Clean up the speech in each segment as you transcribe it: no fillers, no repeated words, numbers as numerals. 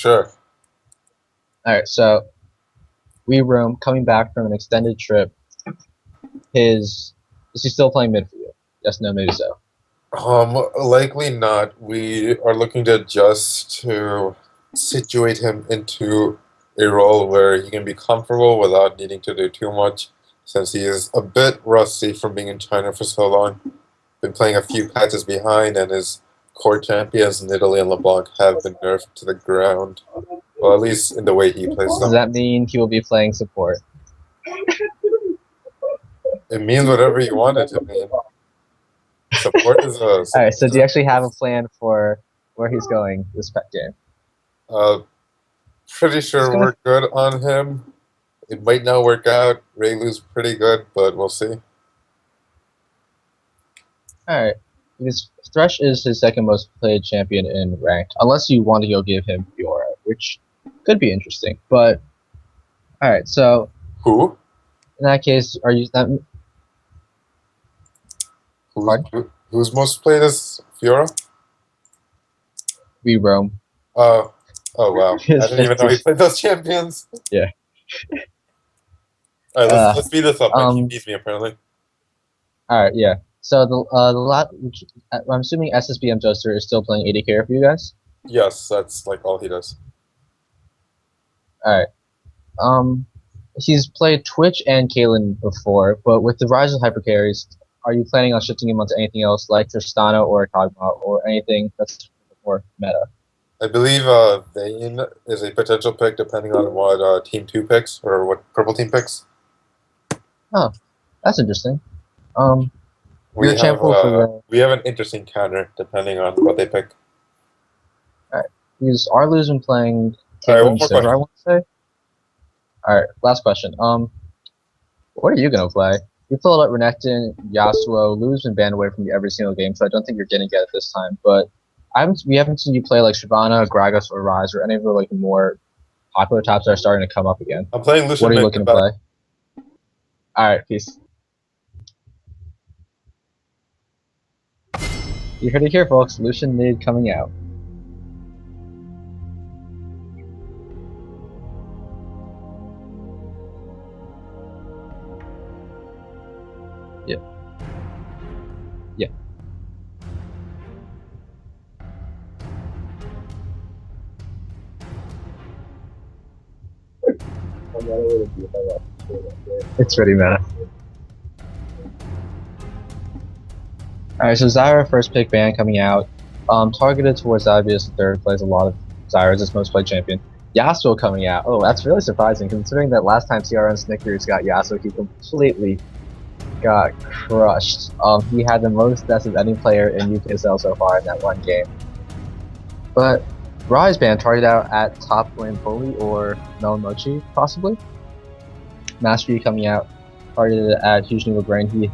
Sure. Alright, so we room coming back from an extended trip. Is he still playing mid for you? Yes, no, maybe so. Likely not. We are looking to adjust to situate him into a role where he can be comfortable without needing to do too much, since he is a bit rusty from being in China for so long. Been playing a few patches behind, and his core champions in Italy and LeBlanc have been nerfed to the ground. Well, at least in the way he plays Does them. that mean he will be playing support? It means whatever you want it to mean. Support is a Alright, support so is do you actually have a a plan for where he's going this game? uh, pretty Just sure gonna we're good on him. It might not work out. Raylu's pretty good, but we'll see. Alright. Because Thresh is his second most played champion in ranked, unless you want to go give him Fiora, which could be interesting. But alright, so Who? in that case, are you that Who's pardon? who's most played as Fiora? We roam. Oh, oh wow! I His didn't even know he fifth. played those champions. Yeah. All right, let's speed this up. My team Um. needs me apparently. All right. Yeah. So the lot. I'm assuming SSBM Toaster is still playing AD carry for you guys. Yes, that's like all he does. All right. He's played Twitch and Kaylin before, but with the rise of hyper carries, are you planning on shifting him onto anything else like Tristana or Kog'Maw or anything that's more meta? I believe Vayne is a potential pick depending on what Team 2 picks or what Purple Team picks. Oh, that's interesting. We Your champ have pool for the we have an interesting counter depending on what they pick. all right. Because Arlu's been playing All right, Caitlyn one and more Sivir, I question. want to say. All right, last question. What are you gonna play? You filled out Renekton, Yasuo. Lu's been banned away from you every single game, so I don't think you're gonna get it this time. But we haven't seen you play like Shyvana, Gragas, or Ryze, or any of the like more popular tops that are starting to come up again. I'm playing What Lucian are you mid. looking to play? All right, peace. You heard it here, folks. Lucian mid coming out. Yeah. Yeah. It's ready, meta. Alright, so Zyra first pick ban coming out. Targeted towards Zybius III, plays a lot of Zyra as his most played champion. Yasuo coming out. Oh, that's really surprising considering that last time TRN Snickers got Yasuo, he completely got crushed. He had the most deaths of any player in UPSL so far in that one game. But Rise ban targeted out at top lane Bully or Melon Mochi, possibly. Master Yi coming out targeted at Huge Needle Brain. He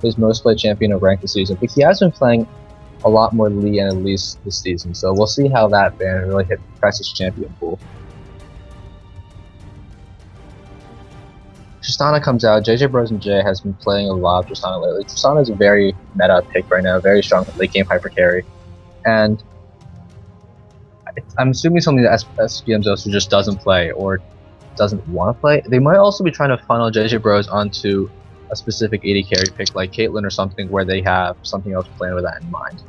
his most played champion of ranked this season, but he has been playing a lot more Lee and Elise this season, so we'll see how that ban really hit Crisis champion pool. Tristana comes out. JJ Bros and Jay has been playing a lot of Tristana lately. Tristana is a very meta pick right now, very strong late game hyper carry, and I'm assuming something that SPM Zosu just doesn't play or doesn't want to play. They might also be trying to funnel JJ Bros onto a specific AD carry pick like Caitlyn or something where they have something else planned with that in mind.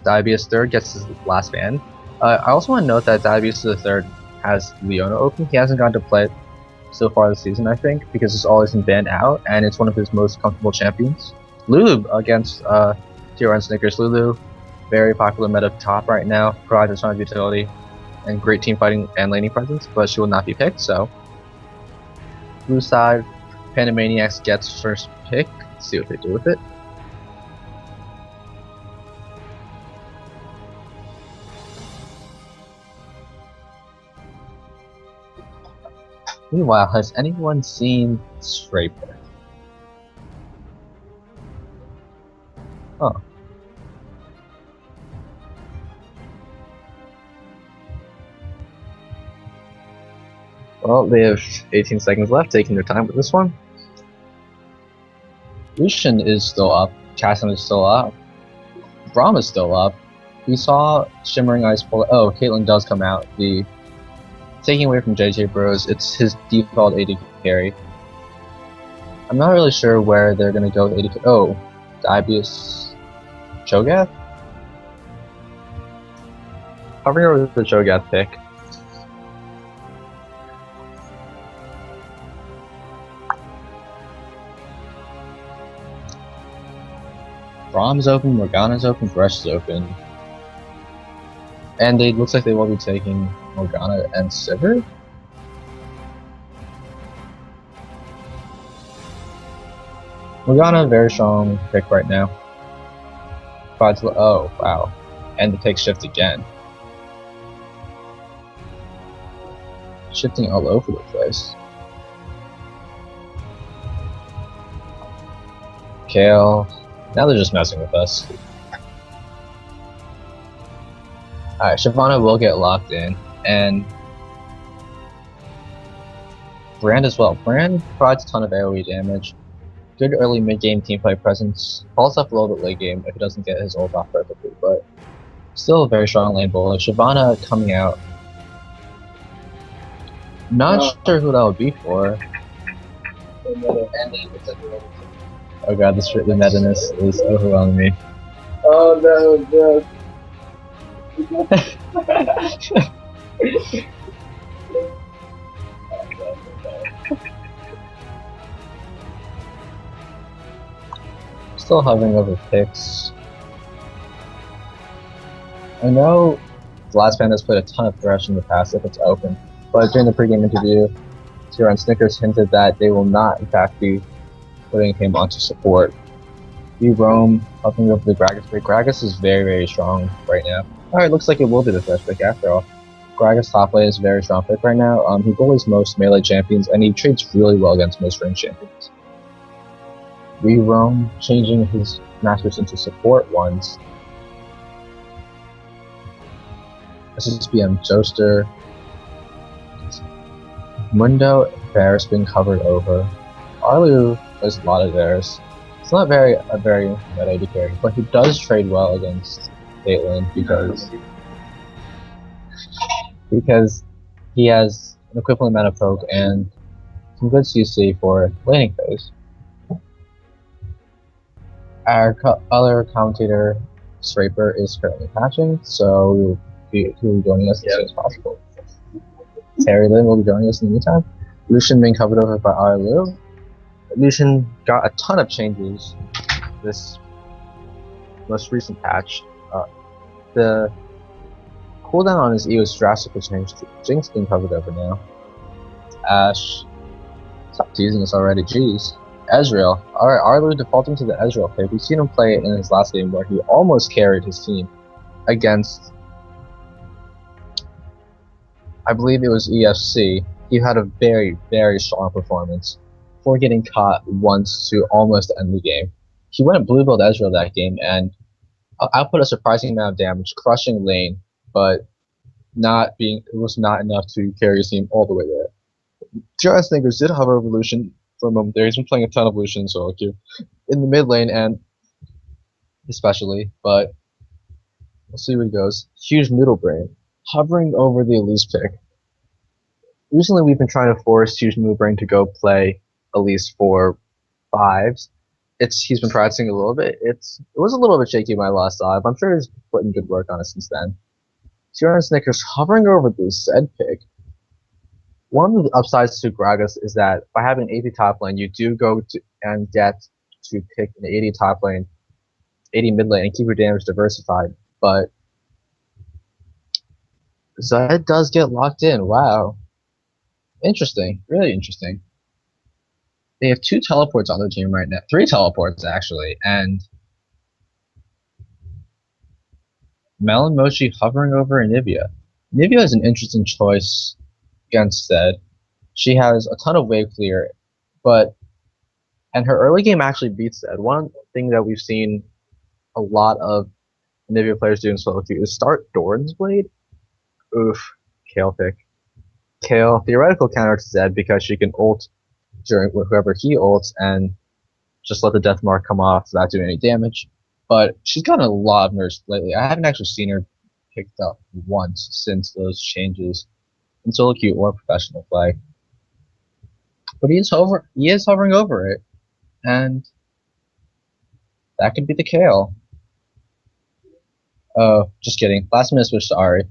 Diabetes III gets his last ban. I also want to note that Diabetes III has Leona open. He hasn't gotten to play it so far this season, I think, because it's always been banned out, and it's one of his most comfortable champions. Lulu against TRN Snickers. Lulu, very popular meta top right now, provides a ton of utility and great team fighting and laning presence, but she will not be picked, so blue side, Pandamaniacs gets first pick. Let's see what they do with it. Meanwhile, has anyone seen Scraper? Oh. Well, they have 18 seconds left, taking their time with this one. Lucian is still up. Chasm is still up. Braum is still up. We saw Shimmering Ice pull. Oh, Caitlyn does come out. The taking away from JJ Bros. It's his default AD carry. I'm not really sure where they're gonna go with AD. Oh, Diabetes Cho'Gath. Hovering over the Cho'Gath pick. Brahm's open, Morgana's open, Thresh is open. And it looks like they will be taking Morgana and Sivir. Morgana, very strong pick right now. Oh, wow. And the take shift again. Shifting all over the place. Kale. Now they're just messing with us. Alright, Shyvana will get locked in, and Brand as well. Brand provides a ton of AoE damage. Good early mid-game teamplay presence. Falls off a little bit late game if he doesn't get his ult off perfectly, but still a very strong lane bowler. Shyvana coming out. Not sure who that would be for. Oh god, the meta-ness is overwhelming me. Oh no. Still hovering over picks. I know the last band has played a ton of Thresh in the past if it's open, but during the pregame interview, Tira and Snickers hinted that they will not, in fact, be putting him onto support. We roam, hovering over the Gragas pick. Gragas is very, very strong right now. Alright, looks like it will be the Thresh pick after all. Gragas top lane is a very strong pick right now. He bullies most melee champions, and he trades really well against most range champions. We roam, changing his masters into support ones. SSBM Toaster. Mundo, Varus being covered over. Arlu does a lot of theirs. It's not a very meta AD carry, but he does trade well against Caitlyn because he has an equivalent amount of poke and some good CC for laning phase. Our other commentator, Scraper, is currently patching, so he will be joining us as soon as possible. Terry Lynn will be joining us in the meantime. Lucian being covered over by Arlu. Lucian got a ton of changes this most recent patch. The cooldown on his E was drastically changed. Jinx being covered over now. Ashe, stop teasing us already, jeez. Ezreal. Alright, Arlu defaulting to the Ezreal pick. We've seen him play in his last game where he almost carried his team against, I believe it was EFC. He had a very, very strong performance before getting caught once to almost end the game. He went blue build Ezreal that game and output a surprising amount of damage, crushing lane, but it was not enough to carry his team all the way there. Just Thinkers did hover over Lucian for a moment there. He's been playing a ton of Lucian solo queue in the mid lane and especially, but we'll see where he goes. Huge noodle brain hovering over the Elise pick. Recently, we've been trying to force Huge Noodle Brain to go play Elise for 5s. He's been practicing a little bit. It was a little bit shaky when I last saw it, but I'm sure he's putting good work on it since then. Tira and Snickers hovering over the Zed pick. One of the upsides to Gragas is that by having an AD top lane, you do go to and get to pick an AD top lane, AD mid lane, and keep your damage diversified. But Zed does get locked in. Wow. Interesting. Really interesting. They have 2 teleports on their team right now. 3 teleports, actually. And Melon Mochi hovering over Anivia. Anivia is an interesting choice against Zed. She has a ton of wave clear, and her early game actually beats Zed. One thing that we've seen a lot of Anivia players do in solo queue is start Doran's Blade. Oof. Kale pick. Kale, theoretical counter to Zed because she can ult during whoever he ults and just let the death mark come off without doing any damage. but she's gotten a lot of nerfs lately. I haven't actually seen her picked up once since those changes in solo queue or professional play. But he is hovering over it, and that could be the Kale. Oh, just kidding. Last minute switch to Ari.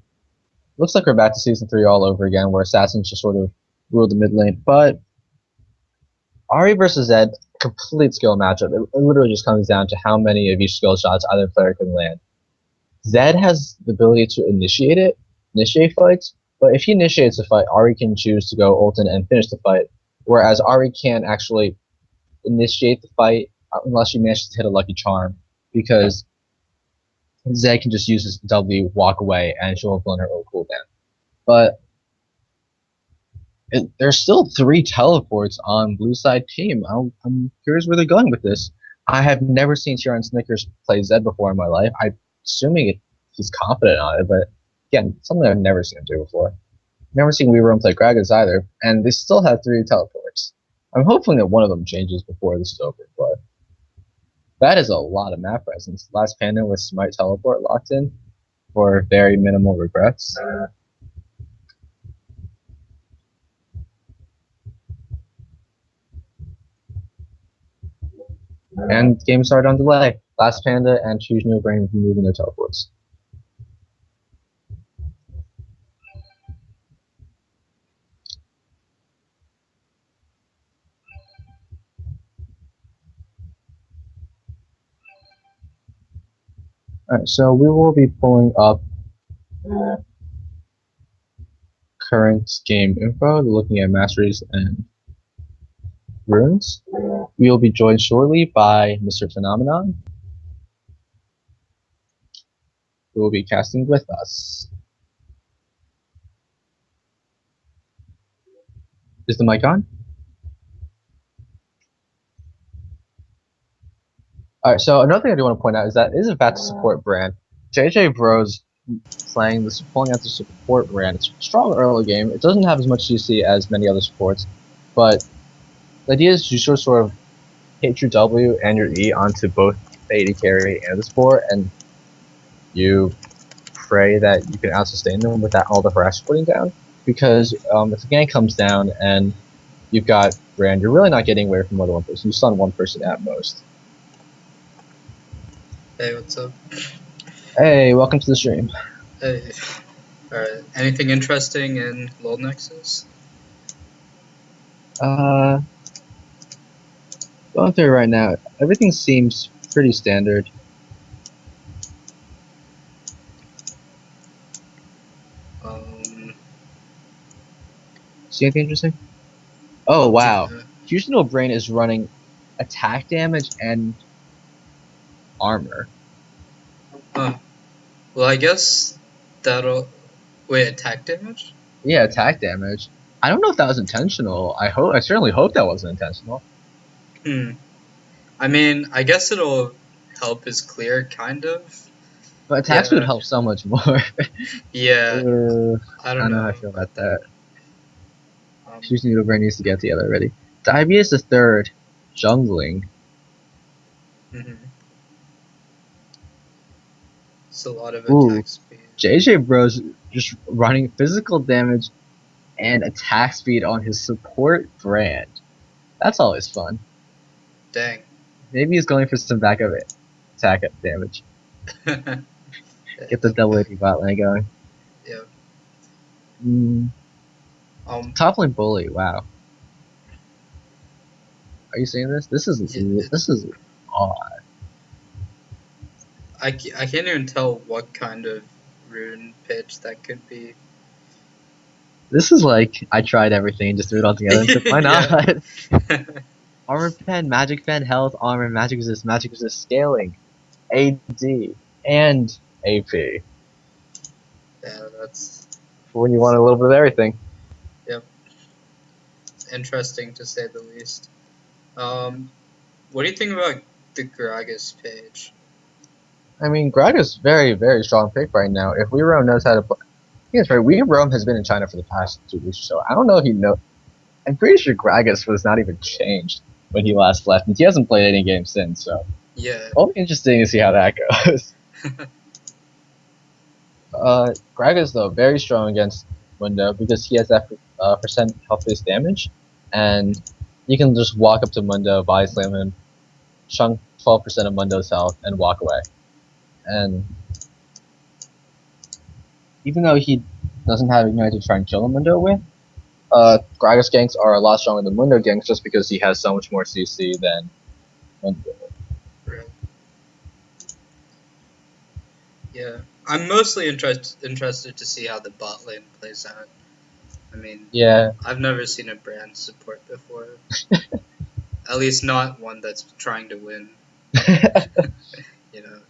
Looks like we're back to season 3 all over again, where assassins just sort of rule the mid lane. But Ari versus Zed, complete skill matchup. It literally just comes down to how many of each skill shots either player can land. Zed has the ability to initiate fights, but if he initiates a fight, Ari can choose to go ult and finish the fight, whereas Ari can't actually initiate the fight unless she manages to hit a lucky charm, because Zed can just use his W, walk away, and she'll have blown her ult cooldown. But there's still 3 teleports on blue side team. I'm curious where they're going with this. I have never seen Sharon Snickers play Zed before in my life. I'm assuming he's confident on it, but again, something I've never seen him do before. Never seen Weaver play Gragas either, and they still have 3 teleports. I'm hoping that one of them changes before this is over, but that is a lot of map presence. Last Panda with Smite teleport locked in for very minimal regrets. And game started on delay. Last Panda and Choose New Brain removing their teleports. Alright, so we will be pulling up current game info, looking at masteries and runes. We will be joined shortly by Mr. Phenomenon, who will be casting with us. Is the mic on? Alright, so another thing I do want to point out is that it is in fact a support brand. JJ Bros pulling out the support brand. It's a strong early game. It doesn't have as much CC as many other supports, but the idea is you sort of hit your W and your E onto both the AD carry and the support, and you pray that you can out-sustain them without all the harass putting down. Because if the gank comes down and you've got Brand, you're really not getting away from more than one person. You stun one person at most. Hey, what's up? Hey, welcome to the stream. Hey. Alright, anything interesting in Lol Nexus? Going through it right now, everything seems pretty standard. See anything interesting? Oh wow, Houston Brain is running attack damage and armor. Well, I guess that'll... Wait, attack damage? Yeah, attack damage. I don't know if that was intentional. I certainly hope that wasn't intentional. I mean, I guess it'll help his clear, kind of. But attacks would help so much more. Yeah. I don't know how I feel about that. Houston Brain needs to get together already. Divey is the third. Jungling. It's a lot of attack speed. JJ Bros just running physical damage and attack speed on his support brand. That's always fun. Dang. Maybe he's going for some backup attack damage. Get the double AD bot lane going. Yeah. Top lane bully. Wow. Are you seeing this? This is odd. I can't even tell what kind of rune pitch that could be. This is like, I tried everything and just threw it all together and said, why not? Armor pen, magic pen, health, armor, magic resist, scaling, AD, and AP. Yeah, that's... For when you want a little bit of everything. Yep. Interesting to say the least. What do you think about the Gragas page? I mean, Gragas very, very strong pick right now. If Weero knows how to play... I think it's right. Weero has been in China for the past 2 weeks or so. I don't know if he knows... I'm pretty sure Gragas was not even changed when he last left, and he hasn't played any games since, so... Yeah. Oh, interesting to see how that goes. Gragas though very strong against Mundo because he has that percent health-based damage, and you can just walk up to Mundo, body slam him, chunk 12% of Mundo's health, and walk away. And even though he doesn't have Ignite to try and kill the Mundo with, Gragas ganks are a lot stronger than Mundo ganks just because he has so much more CC than Mundo. Right. Yeah. I'm mostly interested to see how the bot lane plays out. I mean, Yeah, I've never seen a brand support before. At least not one that's trying to win.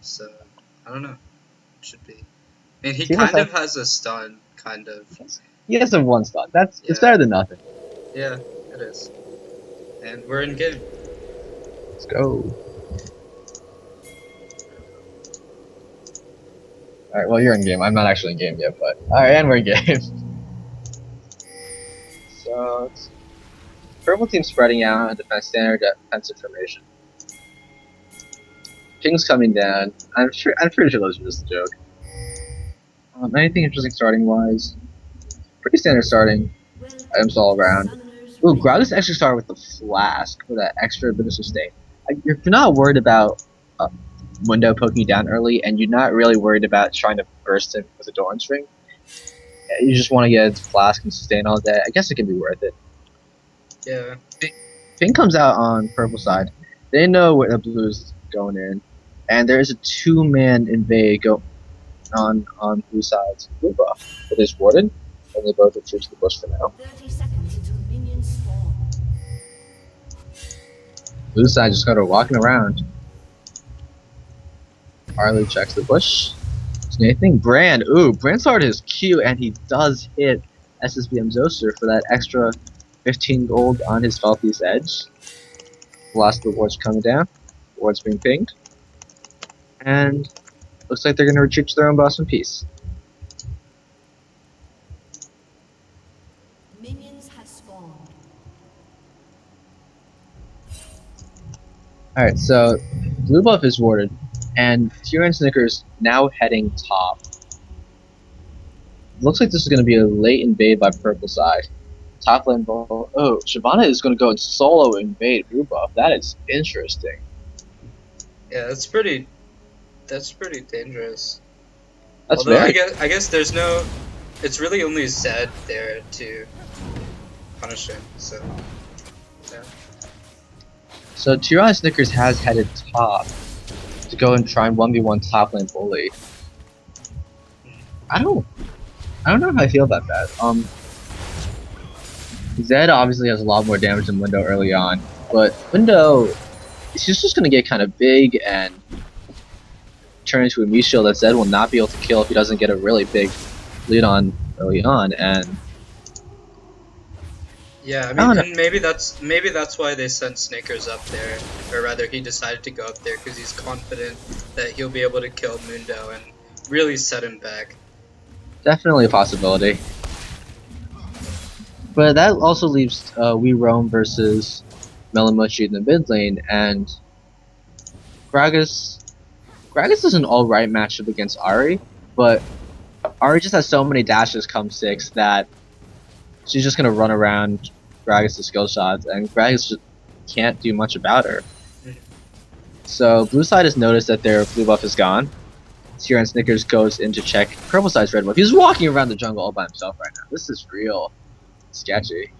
So I don't know. It should be. I mean, he He must kind have- of has a stun, kind of. he has a one stun. It's Yeah. better than nothing. Yeah, it is. And we're in game. Let's go. Alright, well, you're in game. I'm not actually in game yet, but. Alright, and we're in game. So, purple team spreading out and defense standard defensive formation. Ping's coming down. I'm pretty sure those are just a joke. Anything interesting starting wise? Pretty standard starting. Items all around. Ooh, Gragas actually started with the flask for that extra bit of sustain. You're not worried about Mundo poking you down early, and you're not really worried about trying to burst him with a Doran string. You just want to get his flask and sustain all day. I guess it can be worth it. Yeah. Ping comes out on purple side. They know where the blue's going in, and there's a two-man invade go on blue side's blue buff. It is warded, and they both retreat to the bush for now. 30 seconds until minions spawn. Blue side just got her walking around. Harley checks the bush. Anything? Brand. Ooh, Brand started his Q, and he does hit SSBM Zoster for that extra 15 gold on his Falthiest Edge. Last of the ward's coming down. Ward's being pinged. And looks like they're going to retreat to their own boss in peace. Minions have spawned. Alright, so blue buff is warded, and Tyrion Snickers now heading top. Looks like this is going to be a late invade by purple side. Top lane ball. Oh, Shyvana is going to go and solo invade blue buff. That is interesting. Yeah, that's pretty dangerous. That's Although very. I guess there's no. It's really only Zed there to punish him. So. Yeah. So Tyrion Snickers has headed top to go and try and 1v1 top lane bully. I don't know how I feel about that. Zed obviously has a lot more damage than Window early on, but Window, she's just gonna get kind of big and turn into a meat shield that Zed will not be able to kill if he doesn't get a really big lead on early on. And Yeah, I I don't mean, and maybe that's why they sent Snickers up there, or rather, he decided to go up there because he's confident that he'll be able to kill Mundo and really set him back. definitely a possibility. But that also leaves We Roam versus Melamushi in the mid lane, and Gragas is an alright matchup against Ari, but Ari just has so many dashes come 6 that she's just gonna run around Gragas' skill shots, and Gragas just can't do much about her. So blue side has noticed that their blue buff is gone. Tyrion Snickers goes in to check purple side's red buff. He's walking around the jungle all by himself right now. This is real sketchy.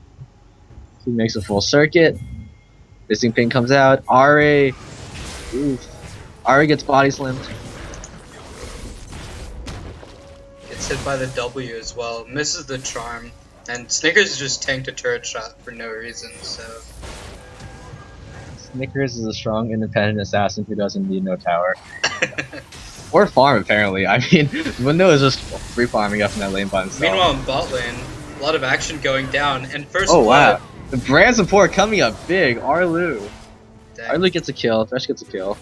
He makes a full circuit. Missing ping comes out. Ari. Oof. Ari gets body slammed. Gets hit by the W as well, misses the charm, and Snickers just tanked a turret shot for no reason. So Snickers is a strong independent assassin who doesn't need no tower. Or farm, apparently. I mean, Window is just free farming up in that lane by himself. meanwhile in bot lane, a lot of action going down, and first Oh blood. wow. The brand support coming up big. Arlu. Dang. Arlu gets a kill. Thresh gets a kill.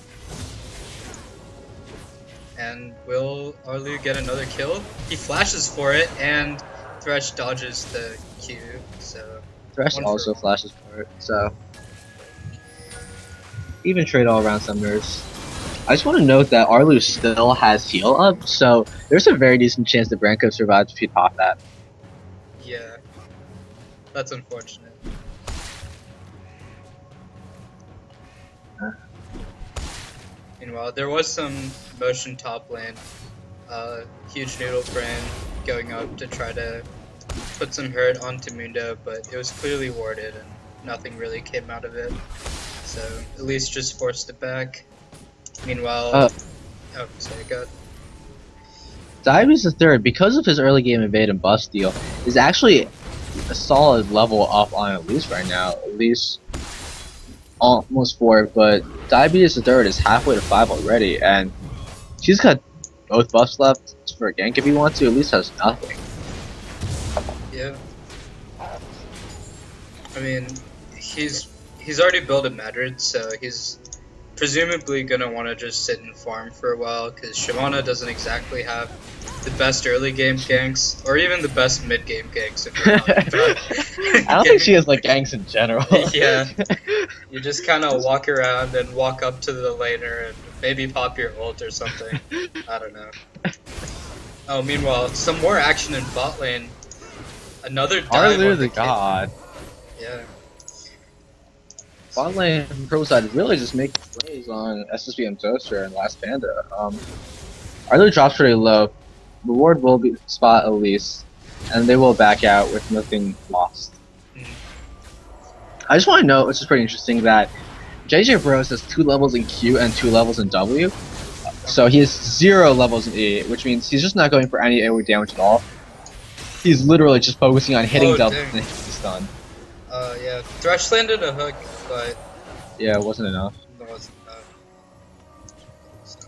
And will Arlu get another kill? He flashes for it, and Thresh dodges the Q. So Thresh One also for- flashes for it. So even trade all around summoners. I just want to note that Arlu still has heal up, so there's a very decent chance that Branko survives if he popped that. Yeah. That's unfortunate. Meanwhile, there was some motion top lane. Huge noodle brain going up to try to put some hurt onto Mundo, but it was clearly warded and nothing really came out of it. So Elise just forced it back. Meanwhile, oh, sorry, go ahead. Diabetes the third, because of his early game evade and buff steal, is actually a solid level up on Elise right now. Elise almost 4, but Diabetes the third is halfway to 5 already, and she's got both buffs left for a gank if he wants to. Elise has nothing. Yeah. I mean, he's already built a Madrid, so he's presumably gonna want to just sit and farm for a while, because Shyvana doesn't exactly have the best early game ganks, or even the best mid game ganks. If we're talking about I don't think she has like ganks in general. Yeah. You just kind of walk around and walk up to the laner and maybe pop your ult or something. I don't know. Oh, meanwhile, some more action in bot lane. Another dive Arlu on the kid. god. Yeah. Bot lane pro side is really just making plays on SSB and Toaster and Last Panda. Arlu drops pretty low. The ward will be spot Elise, and they will back out with nothing lost. I just want to note, which is pretty interesting, that JJ Bros has 2 levels in Q and 2 levels in W. So he has 0 levels in E, which means he's just not going for any AoE damage at all. He's literally just focusing on hitting double and hitting stun. Yeah. Thresh landed a hook, but Yeah, it wasn't enough. it wasn't enough. So,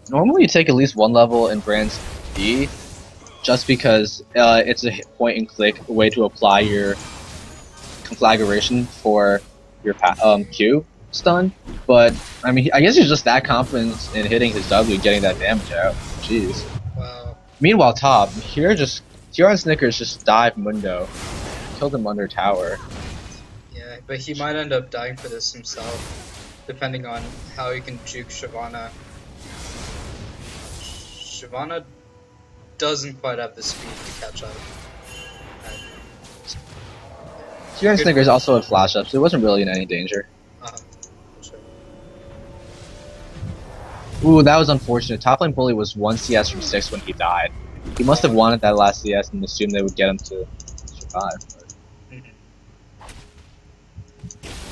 Normally you take at least 1 level in Brand's E, just because it's a point and click way to apply your conflagration for your Q stun. But I mean, I guess he's just that confident in hitting his W, getting that damage out. Jeez. wow. Meanwhile, top here and Snickers just dive Mundo, killed him under tower. Yeah, but he might end up dying for this himself, depending on how he can juke Shyvana. Shyvana doesn't quite have the speed to catch up. Here and Snickers also had flash ups, so it wasn't really in any danger. Sure. Ooh, that was unfortunate. Top lane bully was 1 CS from 6 when he died. He must have wanted that last CS and assumed they would get him to survive.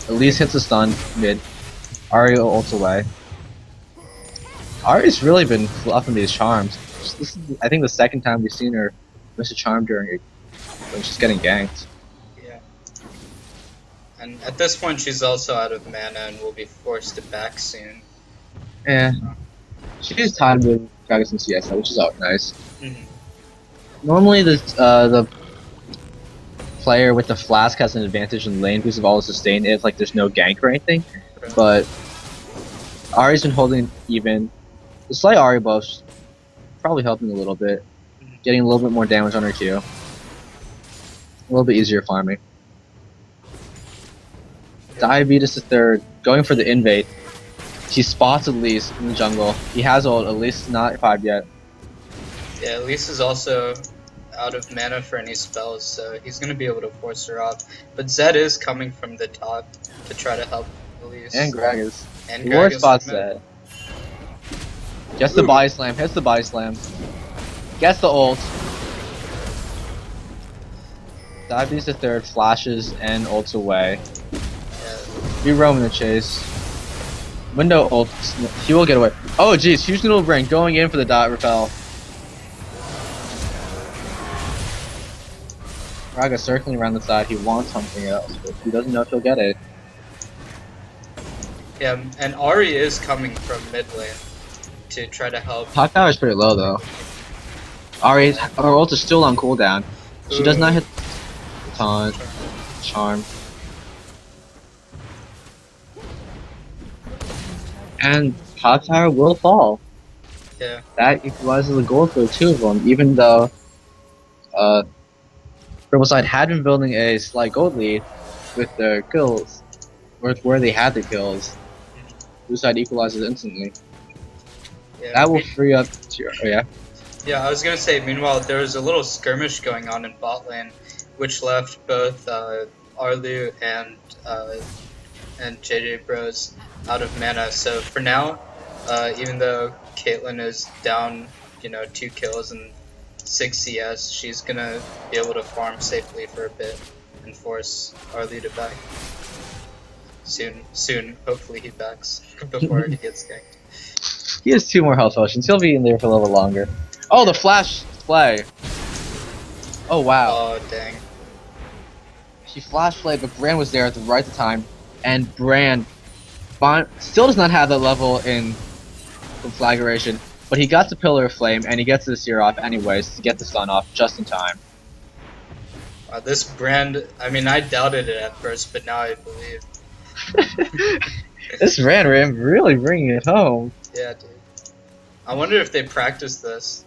Elise hits a stun mid. Ari ults away. Ari's really been fluffing these charms. This is, I think, the second time we've seen her miss a charm when she's getting ganked. Yeah. And at this point, she's also out of mana and will be forced to back soon. Yeah. She's timed with Gragas and CS, which is nice. Normally, the player with the flask has an advantage in lane because of all the sustain if like there's no gank or anything. But Ari's been holding even. The slight Ari buffs probably helping a little bit, getting a little bit more damage on her Q. A little bit easier farming. Diabetes the third, going for the invade. He spots Elise in the jungle. He has ult. Elise is not 5 yet. Yeah, Elise is also out of mana for any spells, so he's going to be able to force her off. But Zed is coming from the top to try to help Elise. And Gragas. And Ward Gragas spots is mid. Zed. Gets the body slam, hits the body slam. Gets the ult. Diabetes the third flashes and ults away. Yeah. We roam in the chase. Window ults. He will get away. Oh jeez, huge noodle brain going in for the dot repel. Raga circling around the side. He wants something else, but he doesn't know if he'll get it. Yeah, and Ari is coming from mid lane to try to help. Top tower is pretty low though. Her ult is still on cooldown. She does not hit taunt, charm. And top tower will fall. Yeah. That equalizes the gold for the 2 of them, even though Riverside had been building a slight gold lead with their kills, with where they had the kills. blue side equalizes instantly. Yeah, That will free up. Oh yeah. yeah, I was gonna say. Meanwhile, there was a little skirmish going on in bot lane, which left both Arlu and JJ Bros out of mana. So for now, even though Caitlyn is down, 2 kills and 6 CS, she's gonna be able to farm safely for a bit and force Arlu to back. Soon, hopefully he backs before he gets ganked. He has 2 more health potions. He'll be in there for a little longer. Oh, the flash play. Oh wow. Oh dang. She flash played, but Brand was there at the right time, and Brand still does not have that level in conflagration, but he got the Pillar of Flame, and he gets the Seer off anyways to get the stun off just in time. This Brand, I mean, I doubted it at first, but now I believe. This Brand Ram really bringing it home. Yeah, dude. I wonder if they practice this.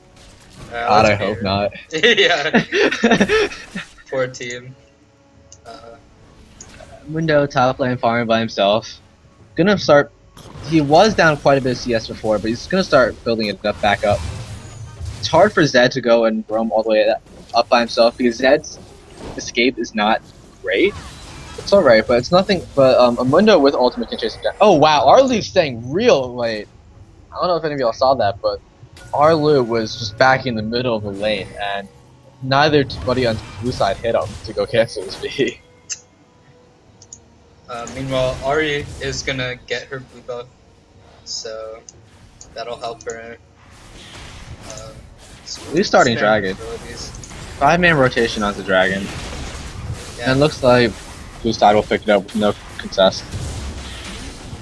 God, I hope not. Yeah. Poor team. Mundo top lane farming by himself. Gonna start. He was down quite a bit of CS before, but he's gonna start building it up back up. It's hard for Zed to go and roam all the way up by himself because Zed's escape is not great. It's alright, but it's nothing. But a Mundo with ultimate can chase him down. Oh wow, Arlu's staying real late. I don't know if any of y'all saw that, but Arlu was just back in the middle of the lane, and neither buddy on blue side hit him to go cancel his V. Meanwhile, Ari is gonna get her blue buff, so that'll help her. He's starting expand Dragon. abilities. 5-man rotation onto Dragon. Yeah. And it looks like blue side will pick it up with no contest.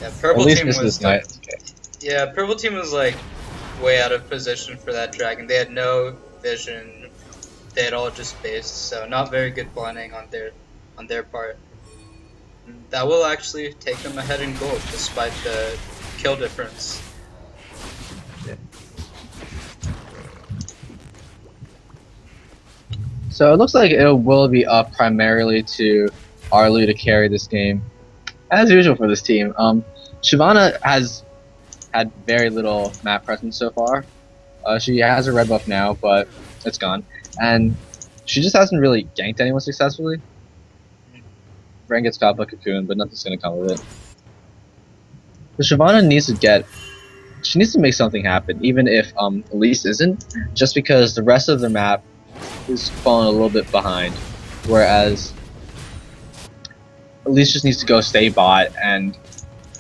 Yeah, At purple least team misses was this night. Okay. yeah, purple team was like way out of position for that dragon. They had no vision. They had all just based, so not very good planning on their part. That will actually take them ahead in gold, despite the kill difference. So it looks like it will be up primarily to Arlu to carry this game, as usual for this team. Shyvana has had very little map presence so far. She has a red buff now, but it's gone, and she just hasn't really ganked anyone successfully. Ren gets caught by Cocoon, but nothing's gonna come of it. But Shyvana needs to make something happen, even if Elise isn't, just because the rest of the map is falling a little bit behind, whereas Elise just needs to go stay bot, and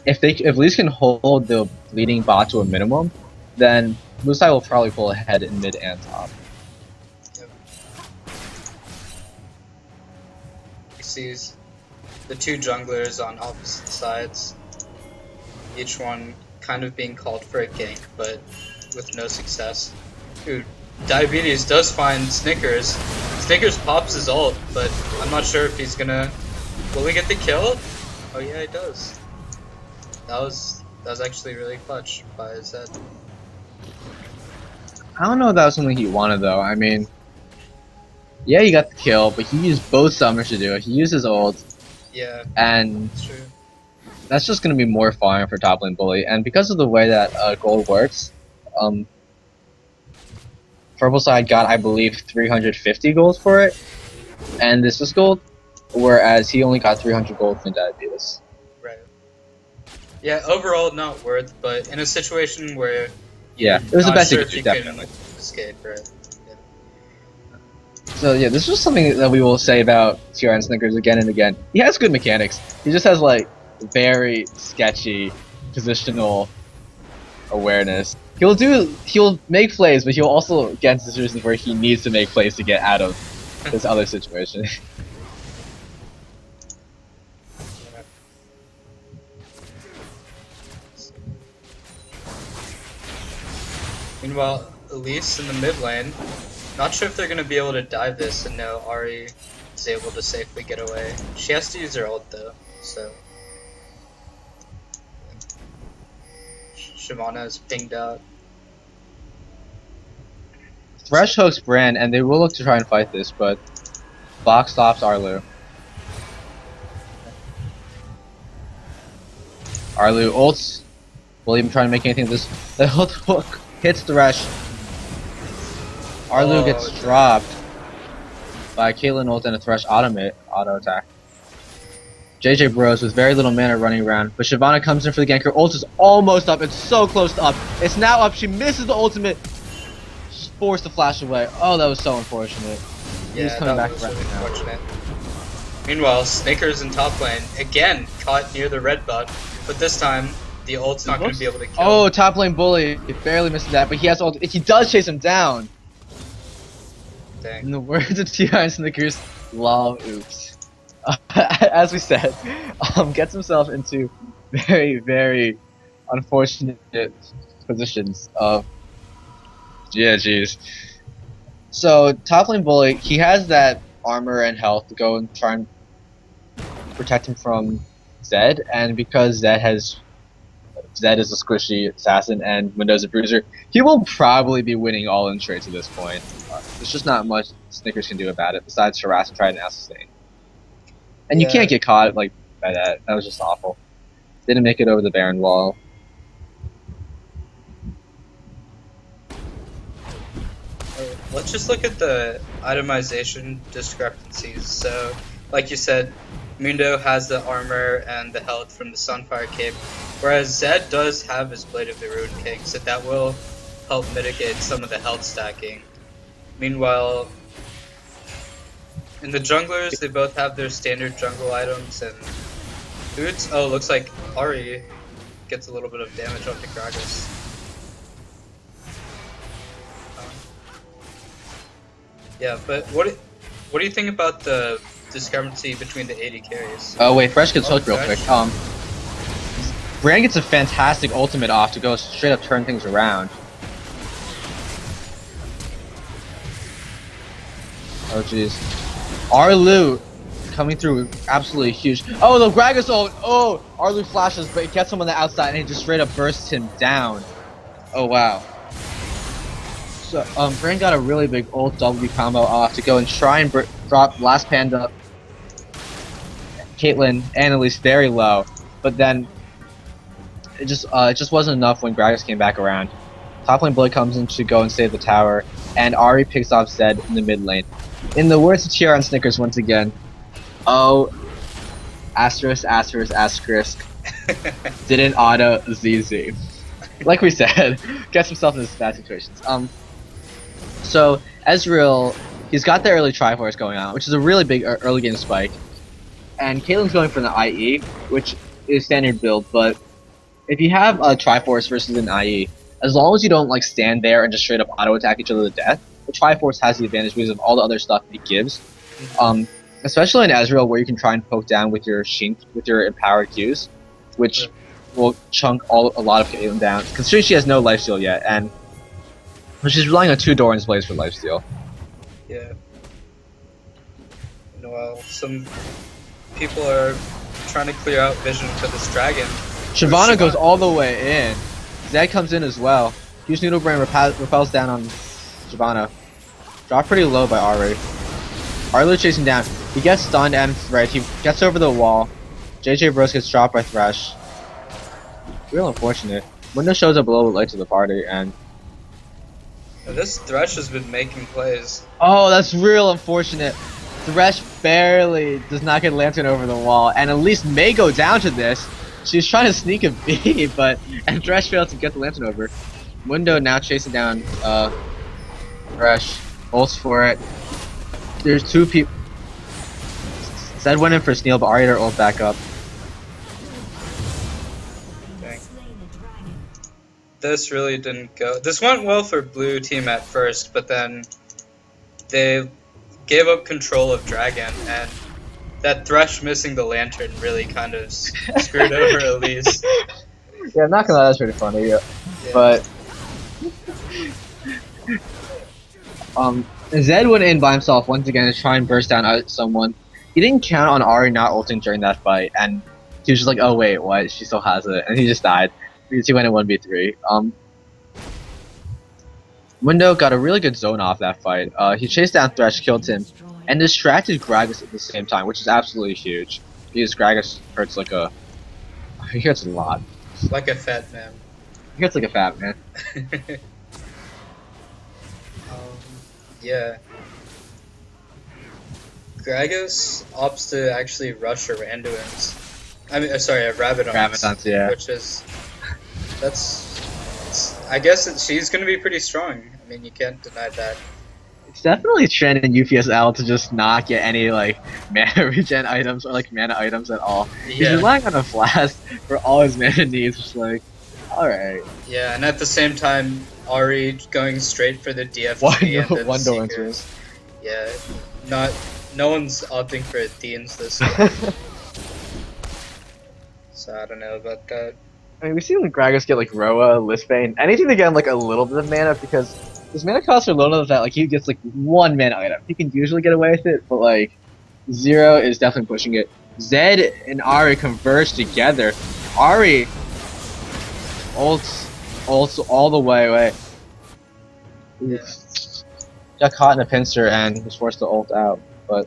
if Elise can hold the leading bot to a minimum, then Musai will probably pull ahead in mid and top. Yep. He sees the 2 junglers on opposite sides, each one kind of being called for a gank, but with no success. Dude, Diabetes does find Snickers. Snickers pops his ult, but I'm not sure if he's gonna. Will he get the kill? Oh yeah, he does. That was actually really clutch by Zed. I don't know if that was something he wanted though. I mean, yeah, he got the kill, but he used both summers to do it. He used his ult, Yeah, and that's true. that's just going to be more farming for top lane bully. And because of the way that gold works, purple side got, I believe, 350 gold for it, and this was gold, whereas he only got 300 gold from Diabetes. Right. Yeah, overall not worth, but in a situation where Yeah, it was the not best sure he if could you do, can definitely. escape, right? So yeah, this is something that we will say about TRN Snickers again and again. He has good mechanics. He just has like very sketchy positional awareness. He'll make plays, but he'll also get into situations where he needs to make plays to get out of this other situation. Meanwhile, Elise in the mid lane, not sure if they're going to be able to dive this, and no, Ari is able to safely get away. She has to use her ult though, so. Shyvana is pinged out. Thresh hooks Brand, and they will look to try and fight this, but Fox stops Arlu. Arlu ults Will even try to make anything of this. The hook hits Thresh. Arlu gets dropped by Caitlyn ult and a Thresh auto attack. JJ Bros with very little mana running around, but Shyvana comes in for the gank. Her ult is almost up. It's so close to up. It's now up. She misses the ultimate. She's forced to flash away. Oh, that was so unfortunate. He's coming back really now. unfortunate. Meanwhile, Snickers in top lane again caught near the red buff, but this time the ult's not going to be able to kill. Oh, top lane bully. He barely misses that, but he has ult. He does chase him down. Dang. In the words of T.I. and Snickers, lol, oops. As we said, gets himself into very, very unfortunate positions of GG's. So, top lane bully, he has that armor and health to go and try and protect him from Zed, and because Zed is a squishy assassin and Window's a bruiser, he will probably be winning all in trades at this point. There's just not much Snickers can do about it besides harass and try to now sustain. And you can't get caught like by that. That was just awful. Didn't make it over the Baron wall. Let's just look at the itemization discrepancies. So, like you said, Mundo has the armor and the health from the Sunfire Cape, whereas Zed does have his Blade of the Ruin King, so that will help mitigate some of the health stacking. Meanwhile, in the junglers, they both have their standard jungle items, and Boots, oh, looks like Ari gets a little bit of damage off the Gragas. Yeah, but what do you think about the discrepancy between the 80 carries? Oh wait, Fresh gets hooked real Fresh. quick. Bran gets a fantastic ultimate off to go straight up turn things around. Oh jeez. Arlu coming through absolutely huge. Oh, the Gragas ult! Oh! Arlu flashes, but he gets him on the outside and he just straight up bursts him down. Oh wow. So, Bran got a really big ult W combo off to go and try and drop last Panda, Caitlyn, and Elise very low, but then it just wasn't enough when Gragas came back around. Top lane Bullet comes in to go and save the tower, and Ari picks off Zed in the mid lane. In the words of TR and Snickers once again, oh, asterisk, didn't auto ZZ. Like we said, gets himself in bad situations. So, Ezreal, he's got the early Triforce going on, which is a really big early game spike. And Caitlyn's going for the IE, which is standard build, but if you have a Triforce versus an IE, as long as you don't like stand there and just straight up auto attack each other to death, the Triforce has the advantage because of all the other stuff it gives. Especially in Ezreal, where you can try and poke down with your empowered Qs, which will chunk a lot of Caitlyn down. Considering she has no lifesteal yet, and she's relying on 2 Doran's Blades for lifesteal. Yeah. Well, some people are trying to clear out vision for this dragon. Shyvana goes all the way in. Zed comes in as well. Huge Noodle Brain repels down on Shyvana. Dropped pretty low by Ari. Arlu chasing down. He gets stunned and right. He gets over the wall. JJ Bros gets dropped by Thresh. Real unfortunate. Window shows up a little bit late to the party, and this Thresh has been making plays. oh, that's real unfortunate. Thresh barely does not get Lantern over the wall, and at least may go down to this. She's trying to sneak a B, and Thresh failed to get the Lantern over. Window now chasing down Thresh. Ults for it. There's 2 people. Zed went in for Sneal, but Ari ult back up. Dang. This really didn't go. This went well for blue team at first, but then they gave up control of Dragon, and that Thresh missing the Lantern really kind of screwed over Elise. Yeah, I'm not gonna lie, that's pretty funny. Yeah. But Zed went in by himself once again to try and burst down someone. He didn't count on Ari not ulting during that fight, and he was just like, oh wait, what? She still has it, and he just died because he went in 1v3. Window got a really good zone off that fight. He chased down Thresh, killed him, and distracted Gragas at the same time, which is absolutely huge. Because Gragas hurts like he hurts a lot. Like a fat man. He hits like a fat man. Yeah. Gragos opts to actually rush a Randuin's. I mean, sorry, a Rabidon's. Rabidon's, yeah. Which is, I guess she's gonna be pretty strong. I mean, you can't deny that. It's definitely a trend in UPSL to just not get any like mana regen items or like mana items at all. He's Yeah. relying on a flask for all his mana needs. Just like, all right, Yeah, and at the same time, Ari going straight for the DFT and then one door Seekers. Yeah, no one's opting for Theans this game. So I don't know about that. I mean, we've seen Gragas get like Roa, Lisbane, anything to get him like a little bit of mana because his mana costs are low enough that like he gets like one mana item. He can usually get away with it, but like Zero is definitely pushing it. Zed and Ari converge together. Ari ults all the way away. Yeah. Got caught in a pincer and was forced to ult out, but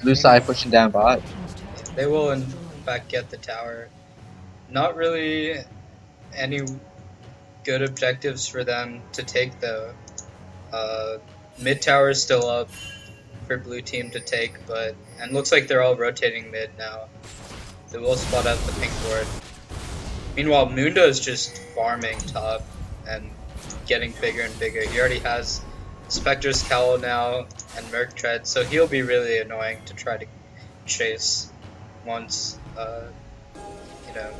blue side pushing down bot. They will in fact get the tower. Not really any good objectives for them to take though. Mid tower is still up for blue team to take, and looks like they're all rotating mid now. They will spot out the pink ward. Meanwhile, Mundo is just farming top and getting bigger and bigger. He already has Spectre's Cowl now and Merc Tread, so he'll be really annoying to try to chase once,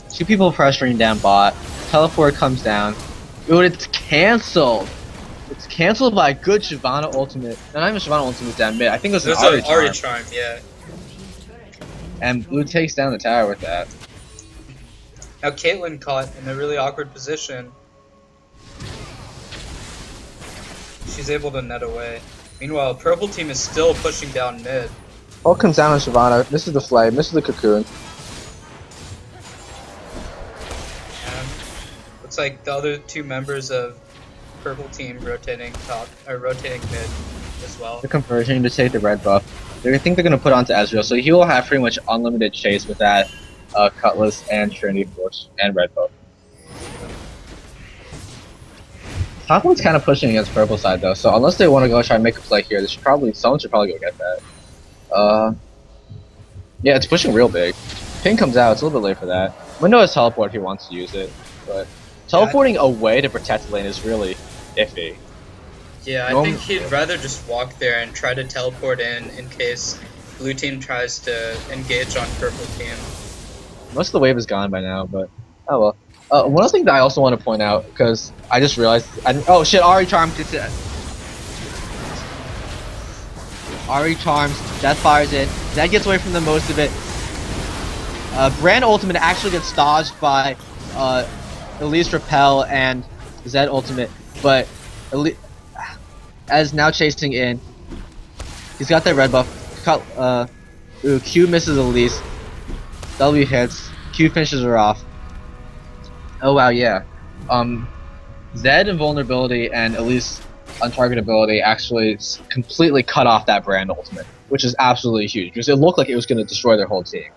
Two people pressuring down bot. Teleport comes down. Dude, it's cancelled. It's cancelled by a good Shyvana ultimate. No, not even Shyvana ultimate down mid. I think it was an There's Ari an charm. Ari charm, yeah. And blue takes down the tower with that. Now Caitlyn caught in a really awkward position. She's able to net away. Meanwhile, purple team is still pushing down mid. All comes down on Shyvana. Misses the flame. Misses the cocoon. And looks like the other two members of purple team rotating top or rotating mid as well. They're converging to take the red buff. They think they're gonna put onto Ezreal, so he will have pretty much unlimited chase with that Cutlass and Trinity Force and red buff. Top one's kind of pushing against purple side though, so unless they want to go try and make a play here, someone should probably go get that. Yeah, it's pushing real big. Ping comes out, it's a little bit late for that. Window has teleport if he wants to use it, but teleporting away to protect the lane is really iffy. Yeah, I think he'd rather just walk there and try to teleport in case blue team tries to engage on purple team. Most of the wave is gone by now, but oh well. One other thing that I also want to point out, because I just realized, oh shit, Ari Charms gets it. Ari Charms, Death fires in, Zed gets away from the most of it. Brand Ultimate actually gets dodged by Elise Repel and Zed Ultimate, but as now chasing in, he's got that red buff. Q misses Elise. W hits. Q finishes her off. Oh wow, yeah. Zed Invulnerability and Elise Untargetability actually completely cut off that Brand Ultimate, which is absolutely huge because it looked like it was going to destroy their whole team.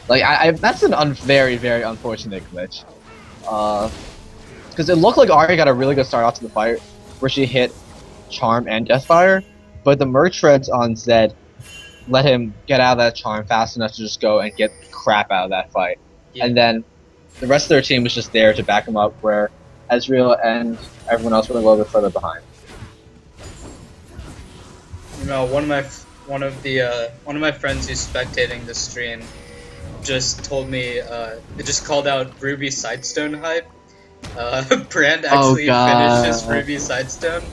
That's an very, very unfortunate glitch. Because it looked like Ari got a really good start off to the fight, where she hit Charm and Deathfire, but the Merc Treads on Zed let him get out of that Charm fast enough to just go and get the crap out of that fight. Yeah. And then the rest of their team was just there to back him up, where Ezreal and everyone else were a little bit further behind. You know, one of my friends who's spectating the stream just told me it just called out Ruby Sightstone hype. Brand actually finishes Ruby Sightstone.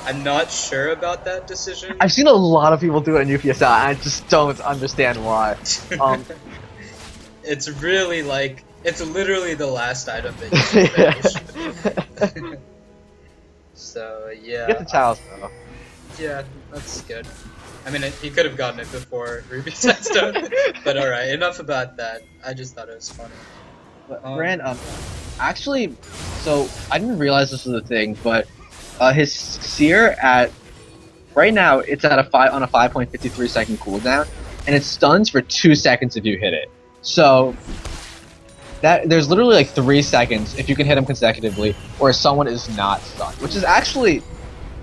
I'm not sure about that decision. I've seen a lot of people do it in UPSL, and I just don't understand why. It's really like, it's literally the last item that you can finish. So, yeah. Get the Chalice, though. Yeah, that's good. I mean, he could have gotten it before Ruby Sightstone, but alright, enough about that. I just thought it was funny. Brand, actually, so I didn't realize this was a thing, but his Seer right now it's at on a 5.53 second cooldown, and it stuns for 2 seconds if you hit it. So that there's literally like 3 seconds if you can hit him consecutively, where someone is not stunned, which is actually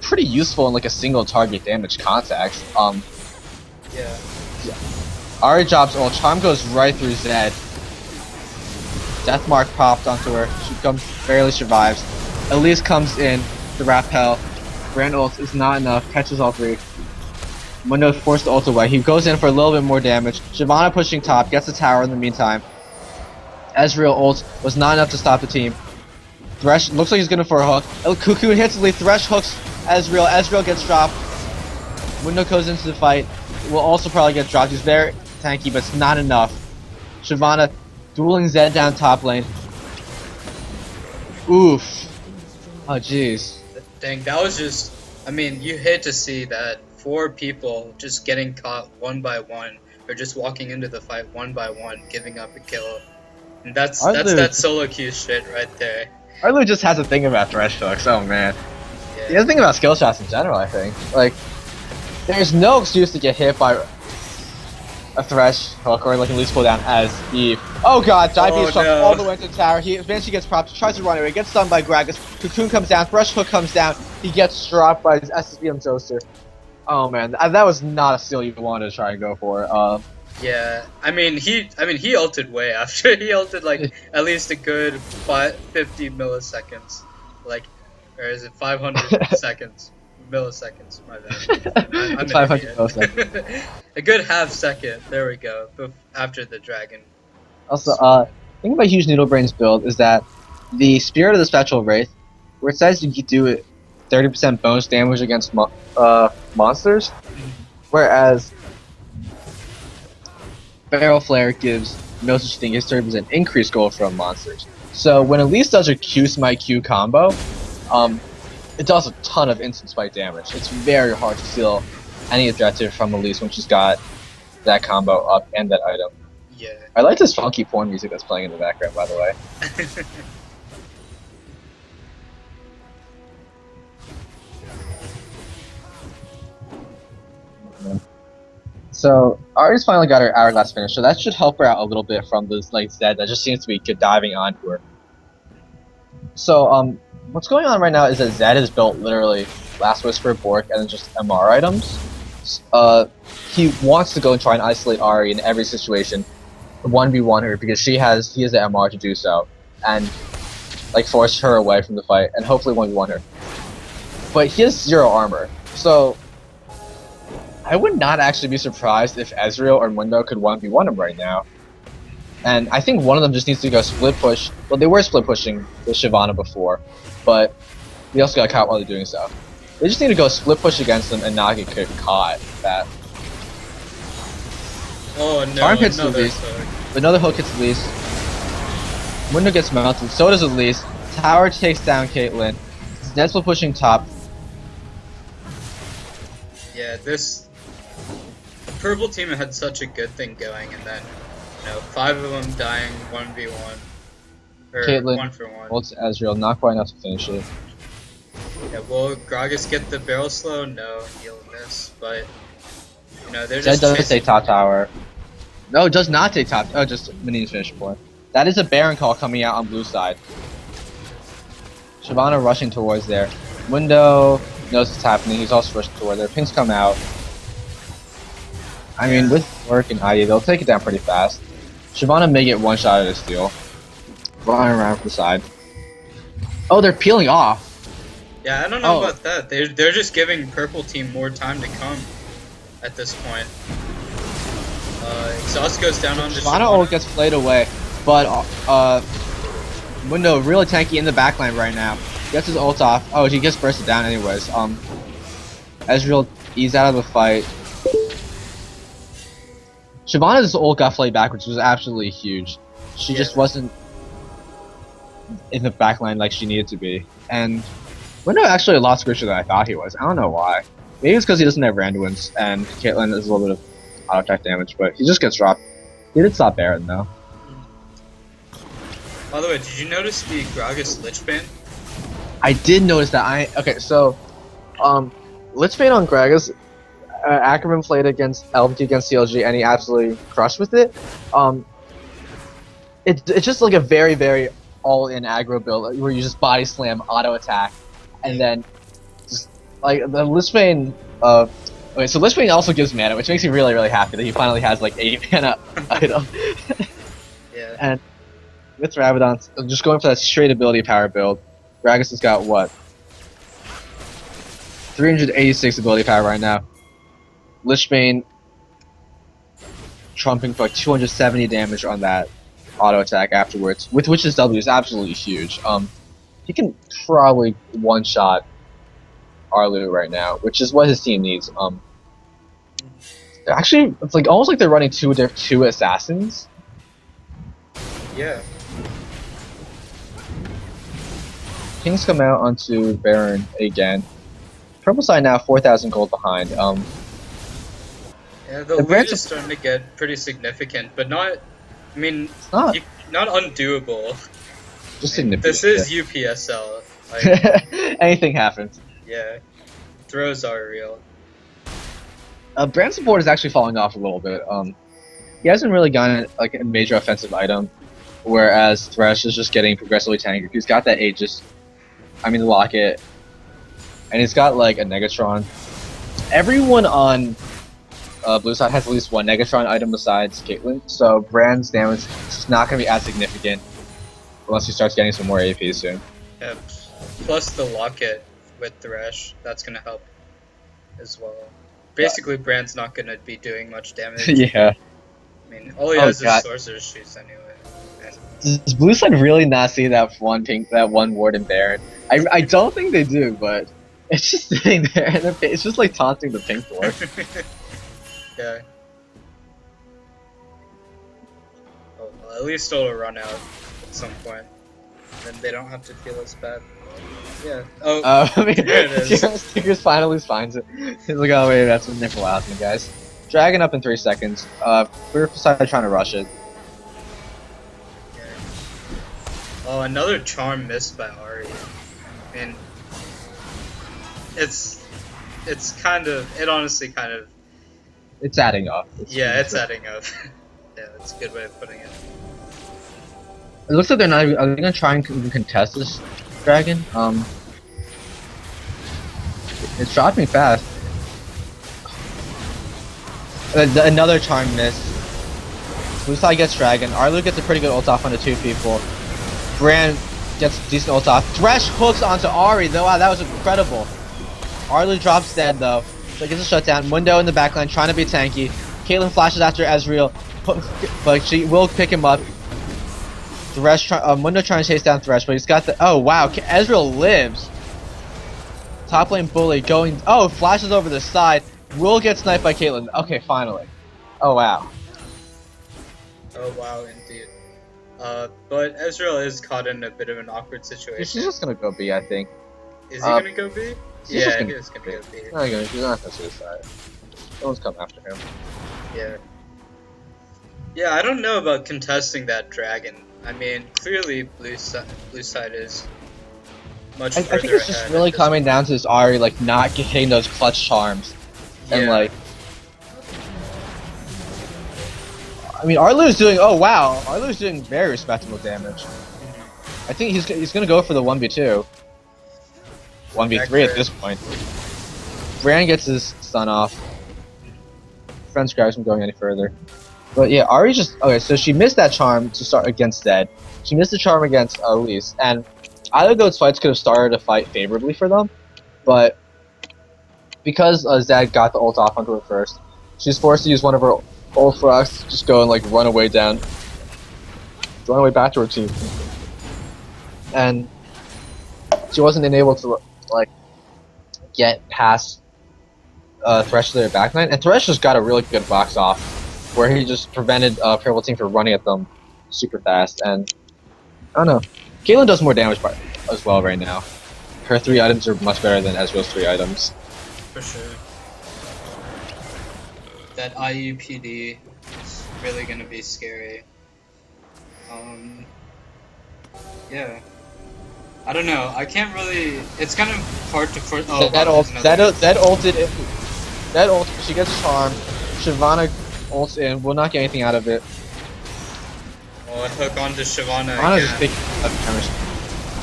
pretty useful in like a single target damage context. Yeah. Ari drops ult, Charm goes right through Zed. Deathmark popped onto her, she barely survives. Elise comes in, the rappel. Brand ult is not enough, catches all 3. Mundo forced the ult away, he goes in for a little bit more damage. Shyvana pushing top, gets the tower in the meantime. Ezreal ult was not enough to stop the team. Thresh looks like he's going for a hook. El Cuckoo hits the lead, Thresh hooks Ezreal, Ezreal gets dropped. Mundo goes into the fight, will also probably get dropped, he's very tanky, but it's not enough. Shyvana dueling Zed down top lane. Oof. Oh jeez. Dang, that was just. I mean, you hate to see that 4 people just getting caught one by one, or just walking into the fight one by one, giving up a kill. And that's that solo queue shit right there. Arlu just has a thing about Thresh hooks, oh man. Yeah. He has a thing about skill shots in general, I think. Like, there's no excuse to get hit by a Thresh hook, or like at least pull down as Eve. Oh god, dive Oh, truck no. all the way to the tower. He eventually gets propped, tries to run away, gets stunned by Gragas. Cocoon comes down, Thresh hook comes down, he gets dropped by his SSBM Toaster. Oh man, that was not a steal you wanted to try and go for. Yeah, I mean he ulted way after. He ulted like at least a good 50 milliseconds, like, or is it 500 seconds? Milliseconds, my bad. I'm It's an 500 idiot. milliseconds. A good half second. There we go. After the dragon. Also, thing about Huge Noodle Brain's build is that the Spirit of the Spectral Wraith, where it says you can do 30% bonus damage against monsters, whereas Barrel Flare gives no such thing as 30% increased gold from monsters. So when Elise does her Q Smite Q combo, it does a ton of instant spike damage. It's very hard to steal any objective from Elise when she's got that combo up and that item. Yeah. I like this funky porn music that's playing in the background, by the way. So Ari's finally got her hourglass finish, so that should help her out a little bit from this like Zed that just seems to be diving onto her. So what's going on right now is that Zed has built literally Last Whisper, Bork, and then just MR items. He wants to go and try and isolate Ari in every situation, 1v1 her because he has the MR to do so, and like force her away from the fight and hopefully 1v1 her. But he has 0 armor, so I would not actually be surprised if Ezreal or Mundo could 1v1 him right now. And I think one of them just needs to go split push. Well, they were split pushing with Shyvana before, but they also got caught while they're doing so. They just need to go split push against them and not get caught. That. Oh no! Arm hits Another Elise. hook. Another hook hits Elise. Mundo gets melted. So does Elise. Tower takes down Caitlyn. Zed's split pushing top. Yeah, the purple team had such a good thing going, and then 5 of them dying 1v1 or Caitlyn 1-for-1. ults Ezreal, not quite enough to finish it. Yeah, will Gragas get the barrel slow? No, he'll miss. But they're Zed just doesn't chasing. take top tower. No, it does not take top. Oh, just minions finish point. That is a Baron call coming out on blue side. Shyvana rushing towards there. Mundo knows what's happening. He's also rushing toward there. Pings come out. I mean, with work and ID, they'll take it down pretty fast. Shyvana may get one shot at a steal. Running around from the side. Oh, they're peeling off. Yeah, I don't know Oh. about that. They're just giving purple team more time to come at this point. Exhaust goes down onto Shyvana ult gets played away, but Mundo really tanky in the backline right now. Gets his ult off. Oh, he gets bursted down anyways. Ezreal ease out of the fight. Shyvana's ult got played back, which was absolutely huge. She just wasn't in the backline like she needed to be. And Mundo actually a lot squishier than I thought he was. I don't know why. Maybe it's because he doesn't have Randuin's and Caitlyn is a little bit of auto attack damage, but he just gets dropped. He did stop Baron though. By the way, did you notice the Gragas Lich ban? I did notice that. Okay, so Lich Bane on Gragas, Ackerman played against LMT against CLG and he absolutely crushed with it. it's just like a very, very all-in aggro build where you just body slam, auto attack, and then just like the Lispbane. Okay, so Lispbane also gives mana, which makes me really, really happy that he finally has like 80 mana item. Yeah. And with Rabadon, just going for that straight ability power build, Gragas has got what? 386 ability power right now. Lispbane trumping for like 270 damage on that auto attack afterwards, with which his W is absolutely huge. He can probably one-shot Arlu right now, which is what his team needs. Actually, it's like almost like they're running two assassins. Yeah. Kings come out onto Baron again. Purple side now 4,000 gold behind. Yeah, the The lead branch is starting to get pretty significant, but not. I mean, It's not not undoable. just I mean, significant. this is UPSL. Like, Anything happens. yeah, throws are real. Brand's support is actually falling off a little bit. He hasn't really gotten like a major offensive item, whereas Thresh is just getting progressively tankier. He's got that Aegis, the Locket, and he's got like a Negatron. Everyone on blue side has at least one Negatron item besides Caitlyn, so Brand's damage is not going to be as significant unless he starts getting some more AP soon. Yeah. Plus the locket with Thresh, that's gonna help as well. Basically, Brand's not gonna be doing much damage. Yeah. I mean, all he Oh, has God. is Sorcerer's Shoes anyway. Does blue side really not see that one Warden Baron? I don't think they do, but it's just sitting there and it's just like taunting the pink dwarf. Yeah. Oh, well, at least it'll run out at some point. Then they don't have to feel as bad. Yeah. Oh, there it is. Stickers finally finds it. He's like, oh wait, that's what Nickel asked me, guys. Dragon up in 3 seconds. We're decided trying to rush it. Yeah. Oh, another charm missed by Ari. And it's it honestly kind of, It's adding up. it's adding up. Yeah, that's a good way of putting it. It looks like they're not. Are they gonna try and even contest this dragon? It's dropping fast. Another charm miss. Blue side gets dragon. Arlu gets a pretty good ult off onto 2 people. Brand gets a decent ult off. Thresh hooks onto Ari though. Wow, that was incredible. Arlu drops dead though. So gets a shutdown. Mundo in the backline trying to be tanky. Caitlyn flashes after Ezreal, but she will pick him up. Thresh, Mundo trying to chase down Thresh, but he's got the. Oh wow, Ezreal lives. Top lane bully going. Oh, flashes over the side. Will get sniped by Caitlyn. Okay, finally. Oh wow. Oh wow, indeed. But Ezreal is caught in a bit of an awkward situation. She's just gonna go B, I think. Is he gonna go B? He's just Yeah, gonna he is gonna go B. She's not gonna suicide. No one's coming after him. Yeah. Yeah, I don't know about contesting that dragon. I mean, clearly blue side is much I further think it's just ahead really at this coming down to this Ari like not getting those clutch charms. And Yeah. like Arlu's doing Arlu's doing very respectable damage. I think he's gonna go for the 1v2. 1v3 at this point. Brand gets his stun off. Friends grabs from going any further. But yeah, Ari's just okay, so she missed that charm to start against Zed. She missed the charm against Elise, and either of those fights could have started a fight favorably for them, but because Zed got the ult off onto her first, she's forced to use one of her ult for us, just go and like run away back to her team. And she wasn't able to like get past Thresh to their backline, and Thresh just got a really good box off where he just prevented Purple Team from running at them super fast. And I don't know, Caitlyn does more damage as well right now. Her 3 items are much better than Ezreal's 3 items. For sure. That IUPD is really gonna be scary. Yeah. I don't know. I can't really. It's kind of hard to. That ult. She gets charmed. Shyvana ults in. Will not get anything out of it. Oh, a hook onto Shyvana Anna's just again. taking up damage.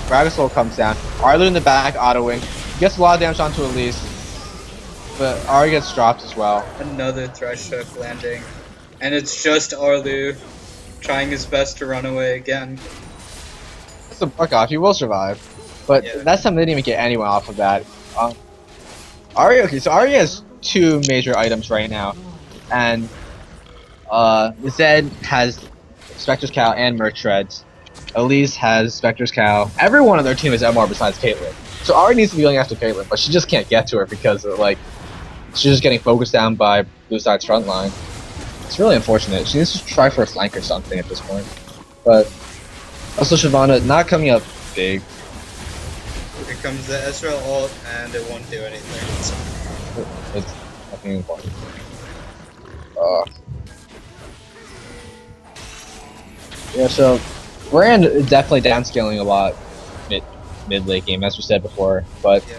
Gragasol comes down. Arlu in the back, autoing. Gets a lot of damage onto Elise. But Ari gets dropped as well. Another Thresh hook landing. And it's just Arlu trying his best to run away again. That's a buck off. He will survive. But Yeah. that's something they didn't even get anyone off of that. Ari, okay, so Ari has 2 major items right now. And Zed has Spectre's Cow and Merc Shreds. Elise has Spectre's Cow. Everyone on their team is MR besides Caitlyn. So Ari needs to be going after Caitlyn, but she just can't get to her because of, like, she's just getting focused down by Blue Side's front line. It's really unfortunate. She needs to try for a flank or something at this point. But also Shyvana not coming up big. Here comes the Ezreal ult, and it won't do anything. So, It's nothing important. Yeah, so Brand is definitely downscaling a lot mid late game, as we said before. But yeah.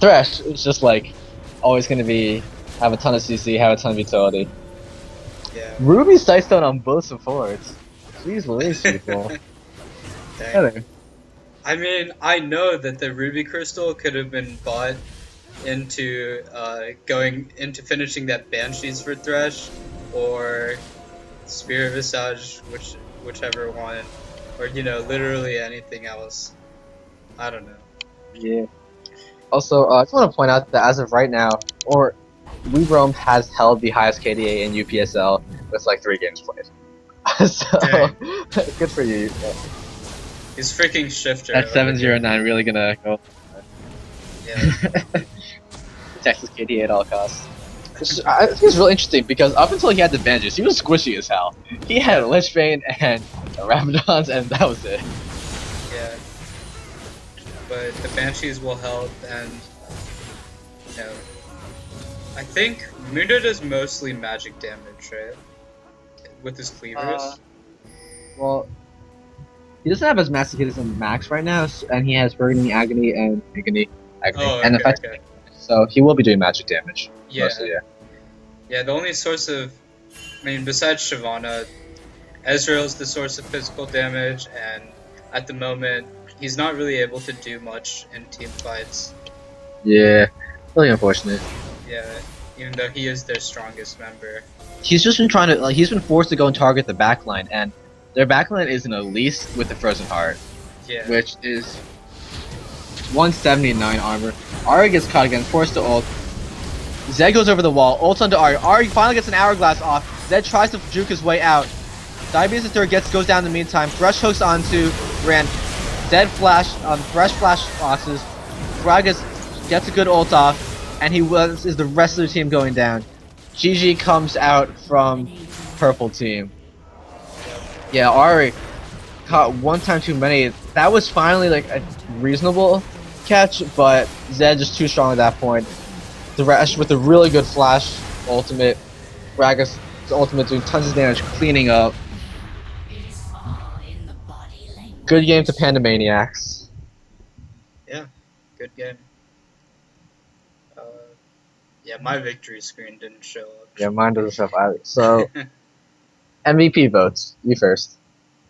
Thresh is just like always going to be have a ton of CC, have a ton of utility. Yeah. Ruby Sightstone on both supports. Jeez Louise, people. Dang. Heather. I mean, I know that the Ruby Crystal could have been bought into going into finishing that Banshees for Thresh, or Spirit Visage, whichever one, or literally anything else. I don't know. Yeah. Also, I just want to point out that as of right now, We Roam has held the highest KDA in UPSL with like 3 games played. So Dang. good for you. He's freaking Shifter. That over here. 709 really gonna go Yeah. Texas KDA at all costs. I think it's really interesting because up until he had the Banjos, he was squishy as hell. He had Lichbane and Rabadons, and that was it. Yeah. But the Banshees will help, and I think Mundo does mostly magic damage, right? With his cleavers. Well, he doesn't have as massive hit as Max right now, and he has Burgundy, Agony, and Agony, Oh, and okay, effective. okay. So he will be doing magic damage. Yeah. Mostly, yeah. Yeah, the only source of, besides Shyvana, Ezreal's the source of physical damage, and at the moment, he's not really able to do much in team fights. Yeah, really unfortunate. Yeah, even though he is their strongest member. He's just been trying to, he's been forced to go and target the backline, and their backline is an Elise with the Frozen Heart, Yeah. which is 179 armor. Ari gets caught again, forced to ult. Zed goes over the wall, ults onto Ari. Ari finally gets an hourglass off. Zed tries to juke his way out. Diabetes the third goes down in the meantime. Thresh hooks onto Rand. Zed flash Thresh flash losses. Gragas gets a good ult off, and is the rest of the team going down. GG comes out from purple team. Yeah, Ari caught one time too many. That was finally like a reasonable catch, but Zed just too strong at that point. Thresh with a really good flash ultimate. Gragas' ultimate doing tons of damage, cleaning up. Good game to Pandamaniacs. Good game. Yeah, my victory screen didn't show up. Yeah, mine doesn't show up either. So, MVP votes. You first.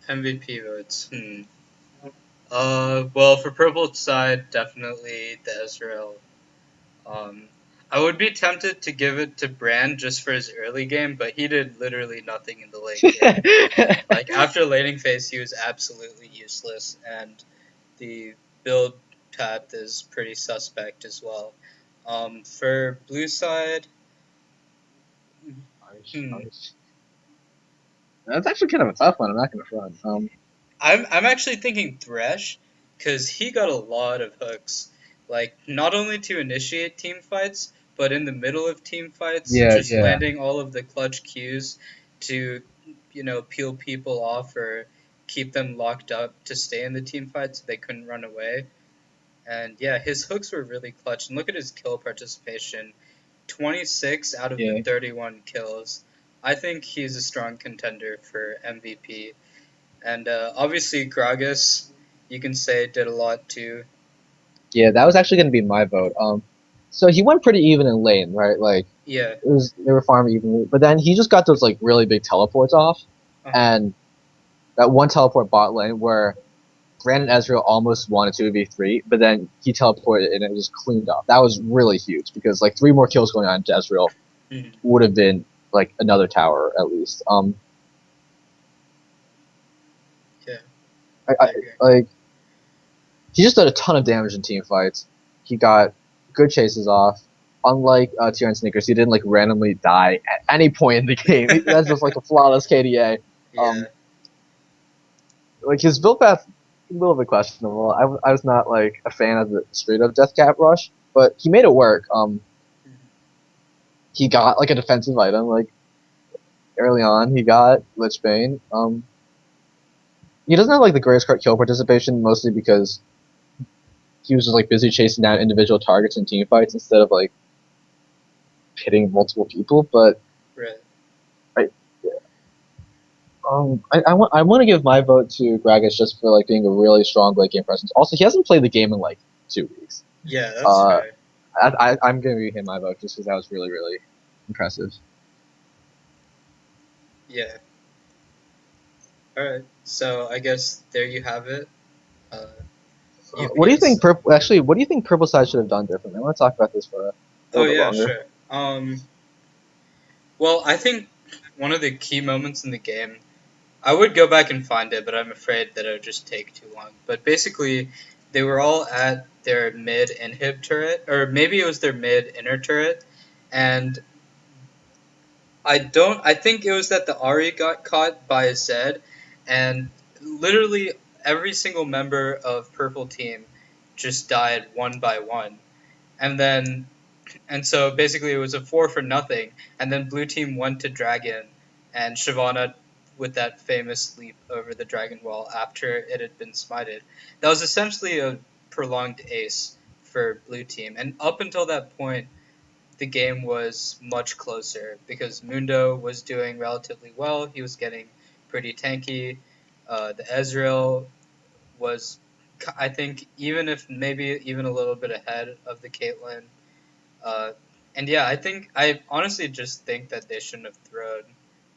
MVP votes. Well, for purple side, definitely the Ezreal. I would be tempted to give it to Brand just for his early game, but he did literally nothing in the late game. Like, after laning phase, he was absolutely useless, and the build path is pretty suspect as well. For blue side, That's actually kind of a tough one. I'm not gonna front. I'm actually thinking Thresh, because he got a lot of hooks. Like, not only to initiate team fights, but in the middle of team fights, just landing all of the clutch Qs to, peel people off or keep them locked up to stay in the team fight so they couldn't run away. And yeah, his hooks were really clutch. And look at his kill participation. 26 out of the 31 kills. I think he's a strong contender for MVP. And obviously Gragas, you can say, did a lot too. Yeah, that was actually gonna be my vote. So he went pretty even in lane, right? Like, Yeah. they were farming evenly, but then he just got those like really big teleports off, and that one teleport bot lane where Brandon Ezreal almost won a 2v3, but then he teleported and it was cleaned up. That was really huge because like 3 more kills going on to Ezreal Mhm. would have been like another tower at least. Yeah. I agree. like he just did a ton of damage in team fights. He got good chases off. Unlike TR and Snickers, he didn't like randomly die at any point in the game. That's just like a flawless KDA. Yeah. Like his build path, a little bit questionable. I was not like a fan of the straight up Death Cap rush, but he made it work. He got like a defensive item like early on. He got Lichbane. He doesn't have like the greatest kill participation, mostly because he was just like busy chasing down individual targets in team fights instead of like hitting multiple people. But Right. I want to give my vote to Gragas just for like being a really strong late game presence. Also, he hasn't played the game in like 2 weeks. Yeah, that's Uh, fair. I'm gonna give him my vote just because that was really really impressive. Yeah. Alright. So I guess there you have it. What do you think? UPS. Actually, what do you think Purple Side should have done differently? I want to talk about this for a Oh little bit yeah, longer. sure. Well, I think one of the key moments in the game, I would go back and find it, but I'm afraid that it would just take too long. But basically, they were all at their mid inhib turret, or maybe it was their mid inner turret, and I think it was that the Ari got caught by Zed, and literally every single member of Purple Team just died one by one. And then and so basically it was a 4 for nothing, and then blue team went to dragon, and Shyvana with that famous leap over the dragon wall after it had been smited. That was essentially a prolonged ace for blue team, and up until that point the game was much closer because Mundo was doing relatively well. He was getting pretty tanky. The Ezreal was, I think, even if maybe even a little bit ahead of the Caitlyn. Uh, and yeah, I honestly just think that they shouldn't have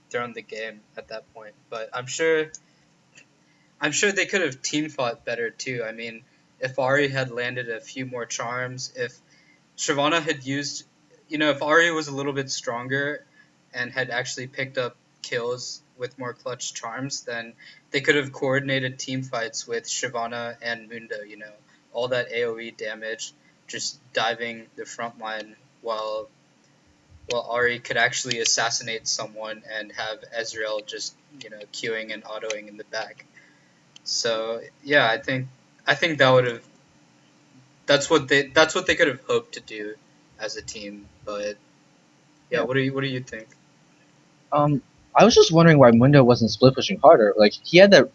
thrown the game at that point. But I'm sure they could have team fought better too. I mean, if Ari had landed a few more charms, if Shyvana had used, if Ari was a little bit stronger and had actually picked up kills with more clutch charms, then they could have coordinated team fights with Shyvana and Mundo. All that AOE damage, just diving the front line while Ari could actually assassinate someone and have Ezreal just queuing and autoing in the back. So yeah, I think that would have that's what they could have hoped to do as a team. But yeah, Yeah. what do you think? I was just wondering why Mundo wasn't split pushing harder. Like he had that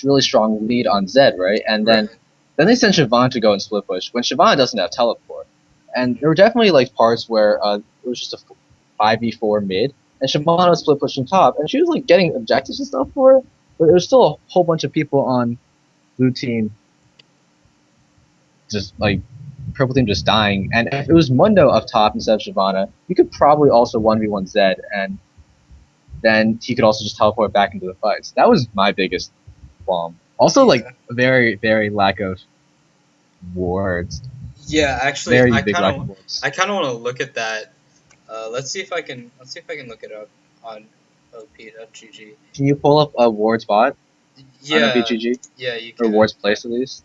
really strong lead on Zed, right? And Right. then they sent Siobhan to go and split push when Siobhan doesn't have teleport. And there were definitely like parts where it was just a 5v4 mid, and Siobhan was split pushing top, and she was like getting objectives and stuff for it, but there was still a whole bunch of people on blue team just like purple team just dying. And if it was Mundo up top instead of Shyvana, you could probably also 1v1 Zed, and then he could also just teleport back into the fights. That was my biggest qualm. Also, like Yeah. very, very lack of wards. Yeah, actually, Very big lack of wards. I kind of want to look at that. Let's see if I can look it up on op.gg. Can you pull up a wards bot on Yeah, OPGG yeah, you or can. wards place at least?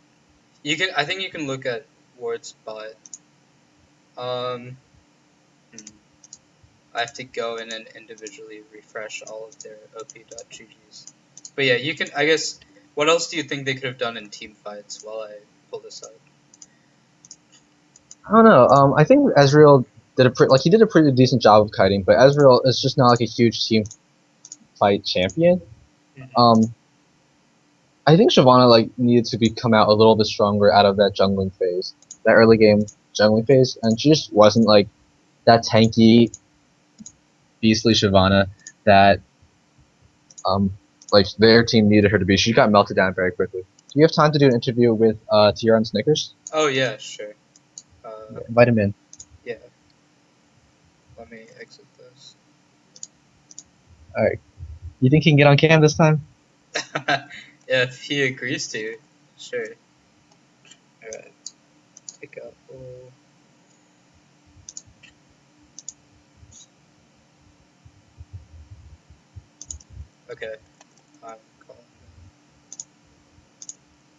You can. I think you can look at Ward's bot. Um, hmm. I have to go in and individually refresh all of their op.ggs. But yeah, you can. I guess. What else do you think they could have done in team fights while I pull this up? I don't know. I think Ezreal did he did a pretty decent job of kiting, but Ezreal is just not like a huge team fight champion. Mhm. I think Shyvana like needed to come out a little bit stronger out of that jungling phase, that early game jungling phase, and she just wasn't like that tanky, beastly Shyvana that like their team needed her to be. She got melted down very quickly. Do you have time to do an interview with TR and Snickers? Oh yeah, sure. Invite him in. Yeah. Let me exit this. All right. You think he can get on cam this time? If he agrees to, sure. Alright. Pick up. Okay. I'm calling.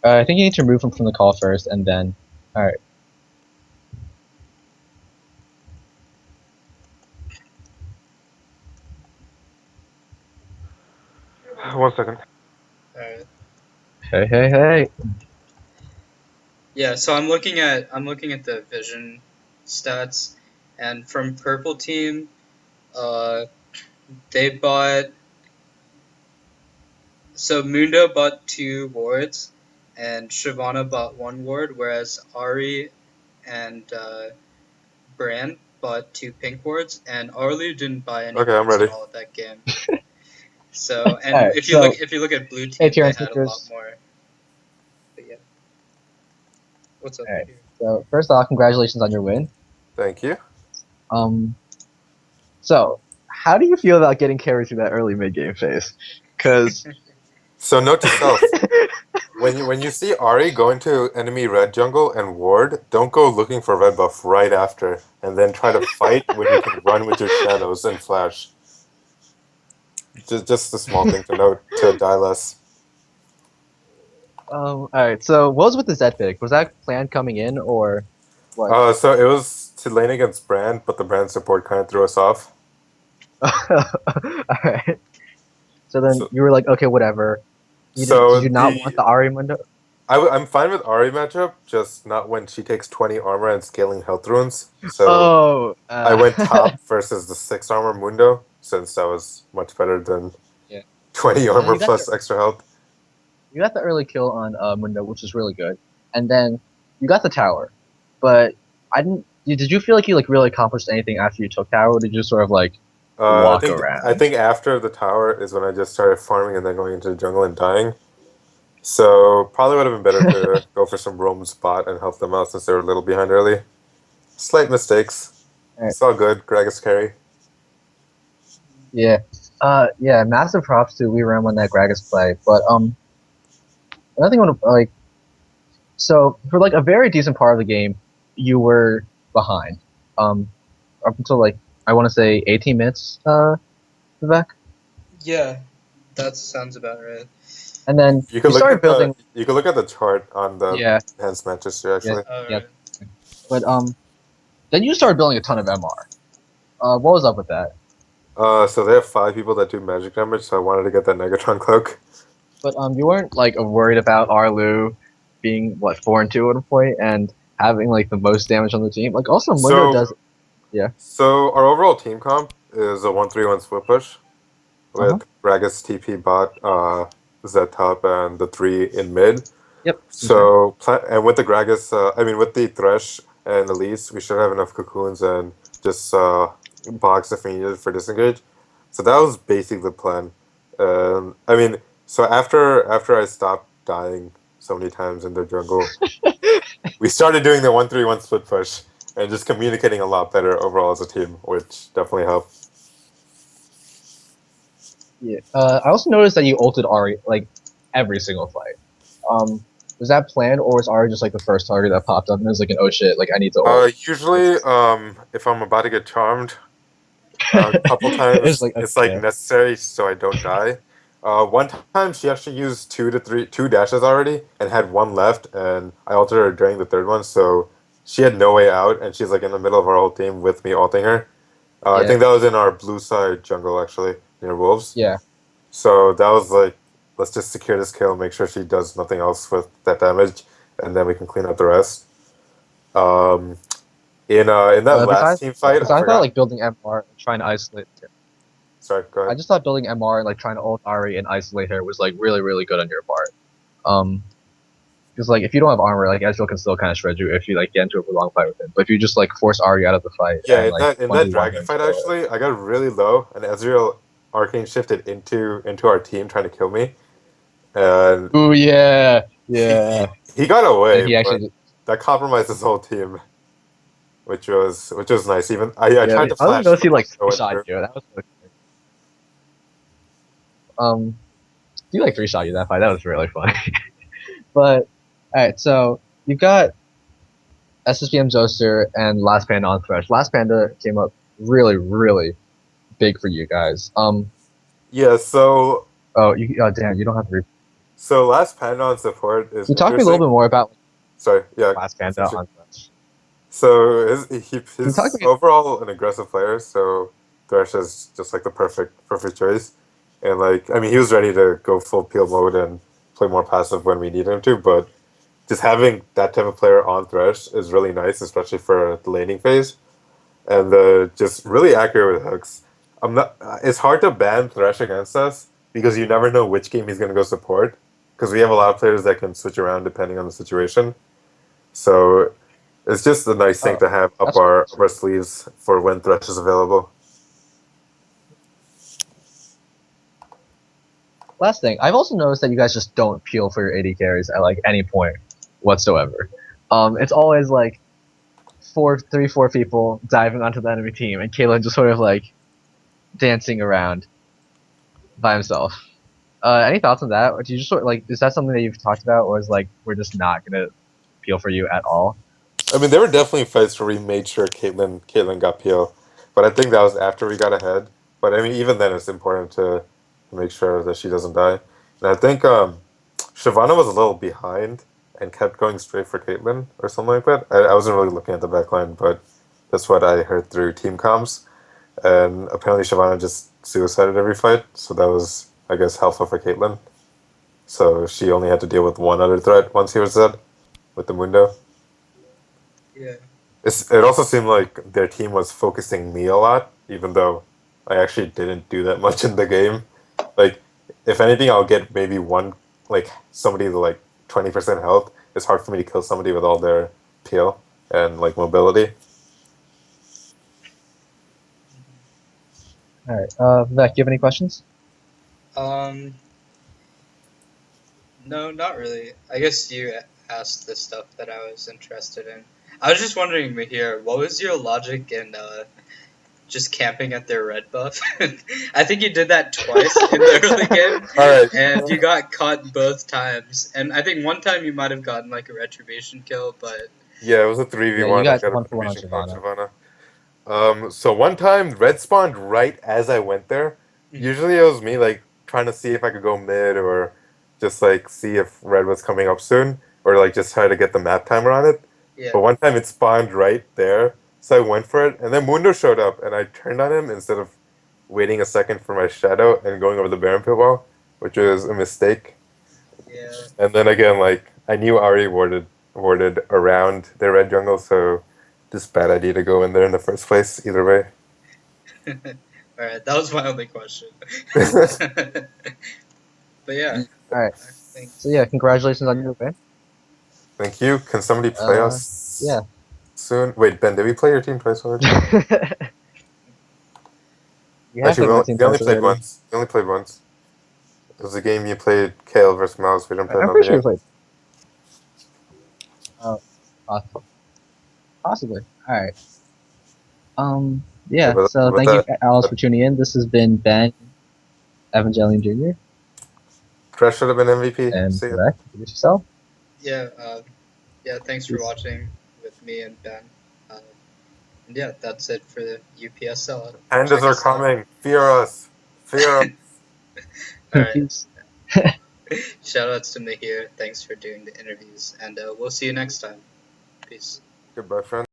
I think you need to remove him from the call first, and then. All right. One second. Alright. Hey. Yeah, so I'm looking at the vision stats, and from purple team, they bought. So Mundo bought 2 wards, and Shyvana bought 1 ward, whereas Ari and Bran bought 2 pink wards, and Arlu didn't buy any Okay, I'm wards at ready. all that game. So, and Alright, if so- you look at blue Hey, team, tier they one had a lot seekers. more. But yeah, what's up? Alright. Here? So first off, congratulations on your win. Thank you. So how do you feel about getting carried through that early mid game phase? Because So note to self: when you see Ari go into enemy red jungle and ward, don't go looking for red buff right after, and then try to fight when you can run with your shadows and flash. Just a small thing to note to die less. Alright, so what was with the Zed pick? Was that plan coming in or what? So it was to lane against Brand, but the Brand support kind of threw us off. Alright. So then So, you were like, okay, whatever. so Did you not want the Ari Mundo? I'm fine with Ari matchup, just not when she takes 20 armor and scaling health runes. So Oh, I went top versus the 6 armor Mundo, since that was much better than Yeah. 20 So then armor plus extra health. you got the early kill on Mundo, which is really good, and then you got the tower. But I didn't. Did you feel like you like really accomplished anything after you took tower? Or did you just sort of like walk around? I think after the tower is when I just started farming and then going into the jungle and dying. So probably would have been better to go for some roam spot and help them out since they were a little behind early. Slight mistakes. Alright. It's all good. Gragas carry. Yeah. Yeah. Massive props to we ran on that Gragas play, but another thing I want to like. So for like a very decent part of the game, you were behind. Up until like I want to say 18 minutes. Vivek. Yeah, that sounds about right. And then You could you look started at building. you could look at the chart on the Yeah. enhanced matches here Yeah. actually. Yeah. Alright. But then you started building a ton of MR. What was up with that? So they have 5 people that do magic damage, so I wanted to get that Negatron cloak. But you weren't like worried about Arlu being what 4-2 at a point and having like the most damage on the team. Like also Mundo So does. Yeah. So our overall team comp is a 1-3-1 split push Uh-huh. with Gragas TP bot, Z top, and the 3 in mid. Yep. So and with the Gragas, with the Thresh and Elise, we should have enough cocoons and just box if we needed for disengage. So that was basically the plan. So after I stopped dying so many times in the jungle, we started doing the 1-3-1 split push and just communicating a lot better overall as a team, which definitely helped. Yeah. I also noticed that you ulted Ari like every single fight. Was that planned or was Ari just like the first target that popped up and it was like an oh shit, like I need to ult? Usually, if I'm about to get charmed, a couple It's times like it's like okay. necessary so I don't die. One time she actually used 2 dashes already and had 1 left, and I ulted her during the 3rd one, so she had no way out, and she's like in the middle of our whole team with me ulting her. I Yeah. think that was in our blue side jungle actually near wolves. Yeah. So that was like, let's just secure this kill, make sure she does nothing else with that damage, and then we can clean up the rest. Um, in that last team fight, I Besides that, forgot. like building MR and trying to isolate. Sorry, go I ahead. just thought building MR and like trying to ult Ari and isolate her was like really really good on your part. Because like if you don't have armor, like Ezreal can still kind of shred you if you like get into a prolonged fight with him. But if you just like force Ari out of the fight Yeah, and like in that 1v1 her dragon and fight kill her. actually, I got really low, and Ezreal arcane shifted into our team trying to kill me, and Ooh yeah, he yeah. he got And away, he but actually, that compromised his whole team, which was nice. Even I yeah. tried to I was flash, gonna but see like no one shot through. you. That was so good. Um. He like 3-shot you that fight. That was really funny. But alright, so you've got SSGM Zoster and Last Panda on Thresh. Last Panda came up really, really big for you guys. Yeah, so Oh, damn, you don't have to. Last Panda on support is Can you talk to me a little interesting. bit more about Sorry, yeah. Last Panda essentially. on Thresh? So Can you talk to he's me? overall an aggressive player, so Thresh is just like the perfect choice. And like I mean he was ready to go full peel mode and play more passive when we need him to, but just having that type of player on Thresh is really nice, especially for the laning phase. And just really accurate with hooks. I'm not. It's hard to ban Thresh against us because you never know which game he's going to go support. Because we have a lot of players that can switch around depending on the situation. So it's just a nice thing Oh, to have that's cool. up our sleeves for when Thresh is available. Last thing, I've also noticed that you guys just don't peel for your AD carries at like any point whatsoever. It's always like three, four people diving onto the enemy team, and Caitlyn just sort of like dancing around by himself. Any thoughts on that? Or do you just sort of, like, is that something that you've talked about, or is like we're just not gonna peel for you at all? I mean, there were definitely fights where we made sure Caitlyn got PO, but I think that was after we got ahead. But I mean, even then, it's important to make sure that she doesn't die. And I think Shyvana was a little behind and kept going straight for Caitlyn or something like that. I wasn't really looking at the backline, but that's what I heard through team comms. And apparently, Shyvana just suicided every fight, so that was, I guess, helpful for Caitlyn. So she only had to deal with one other threat once he was dead with the Mundo. Yeah. It also seemed like their team was focusing me a lot, even though I actually didn't do that much in the game. Like, if anything, I'll get maybe one, like, somebody to, like, 20% health. It's hard for me to kill somebody with all their peel and, like, mobility. All right, Vivek, do you have any questions? Um, no, not really. I guess you asked the stuff that I was interested in. I was just wondering, Mahir, what was your logic in just camping at their red buff? I think you did that twice in the early game, All right. and you got caught both times. And I think one time you might have gotten like a retribution kill, but Yeah, it was a Yeah, you 3v1. I got got a 1-for-1 on retribution kill on Shyvana. Shyvana. So one time red spawned right as I went there. Mhm. Usually it was me like trying to see if I could go mid or just like see if red was coming up soon or like just try to get the map timer on it. Yeah, But one time it spawned right there, so I went for it, and then Mundo showed up, and I turned on him instead of waiting a second for my shadow and going over the Baron pit wall, which was a mistake. yeah. And then again, like I knew Ari warded around the red jungle, so just bad idea to go in there in the first place. Either way. All right, that was my only question. But yeah, All right, I think so yeah, congratulations on your win. Thank you. Can somebody play Yeah. us soon? Wait, Ben, did we play your team twice already? You have Actually, played my team we only twice played already. once. We only played once. It was a game you played Kale versus Mouse. We didn't play I'm another pretty sure game. we played. Uh, possibly. All right. Okay, Yeah. So with thank you, that, Alice, for tuning in. This has been Ben Evangelion Jr. Crash should have been MVP. and See ya. Vivek. Introduce yourself. yeah, yeah. Thanks for watching with me and Ben. Uh, and yeah, that's it for the UPSL. Pandas Check are us out. coming. Fear us. Fear us. All right. Peace. Shout outs to Mahir. Thanks for doing the interviews, and we'll see you next time. Peace. Goodbye, friend.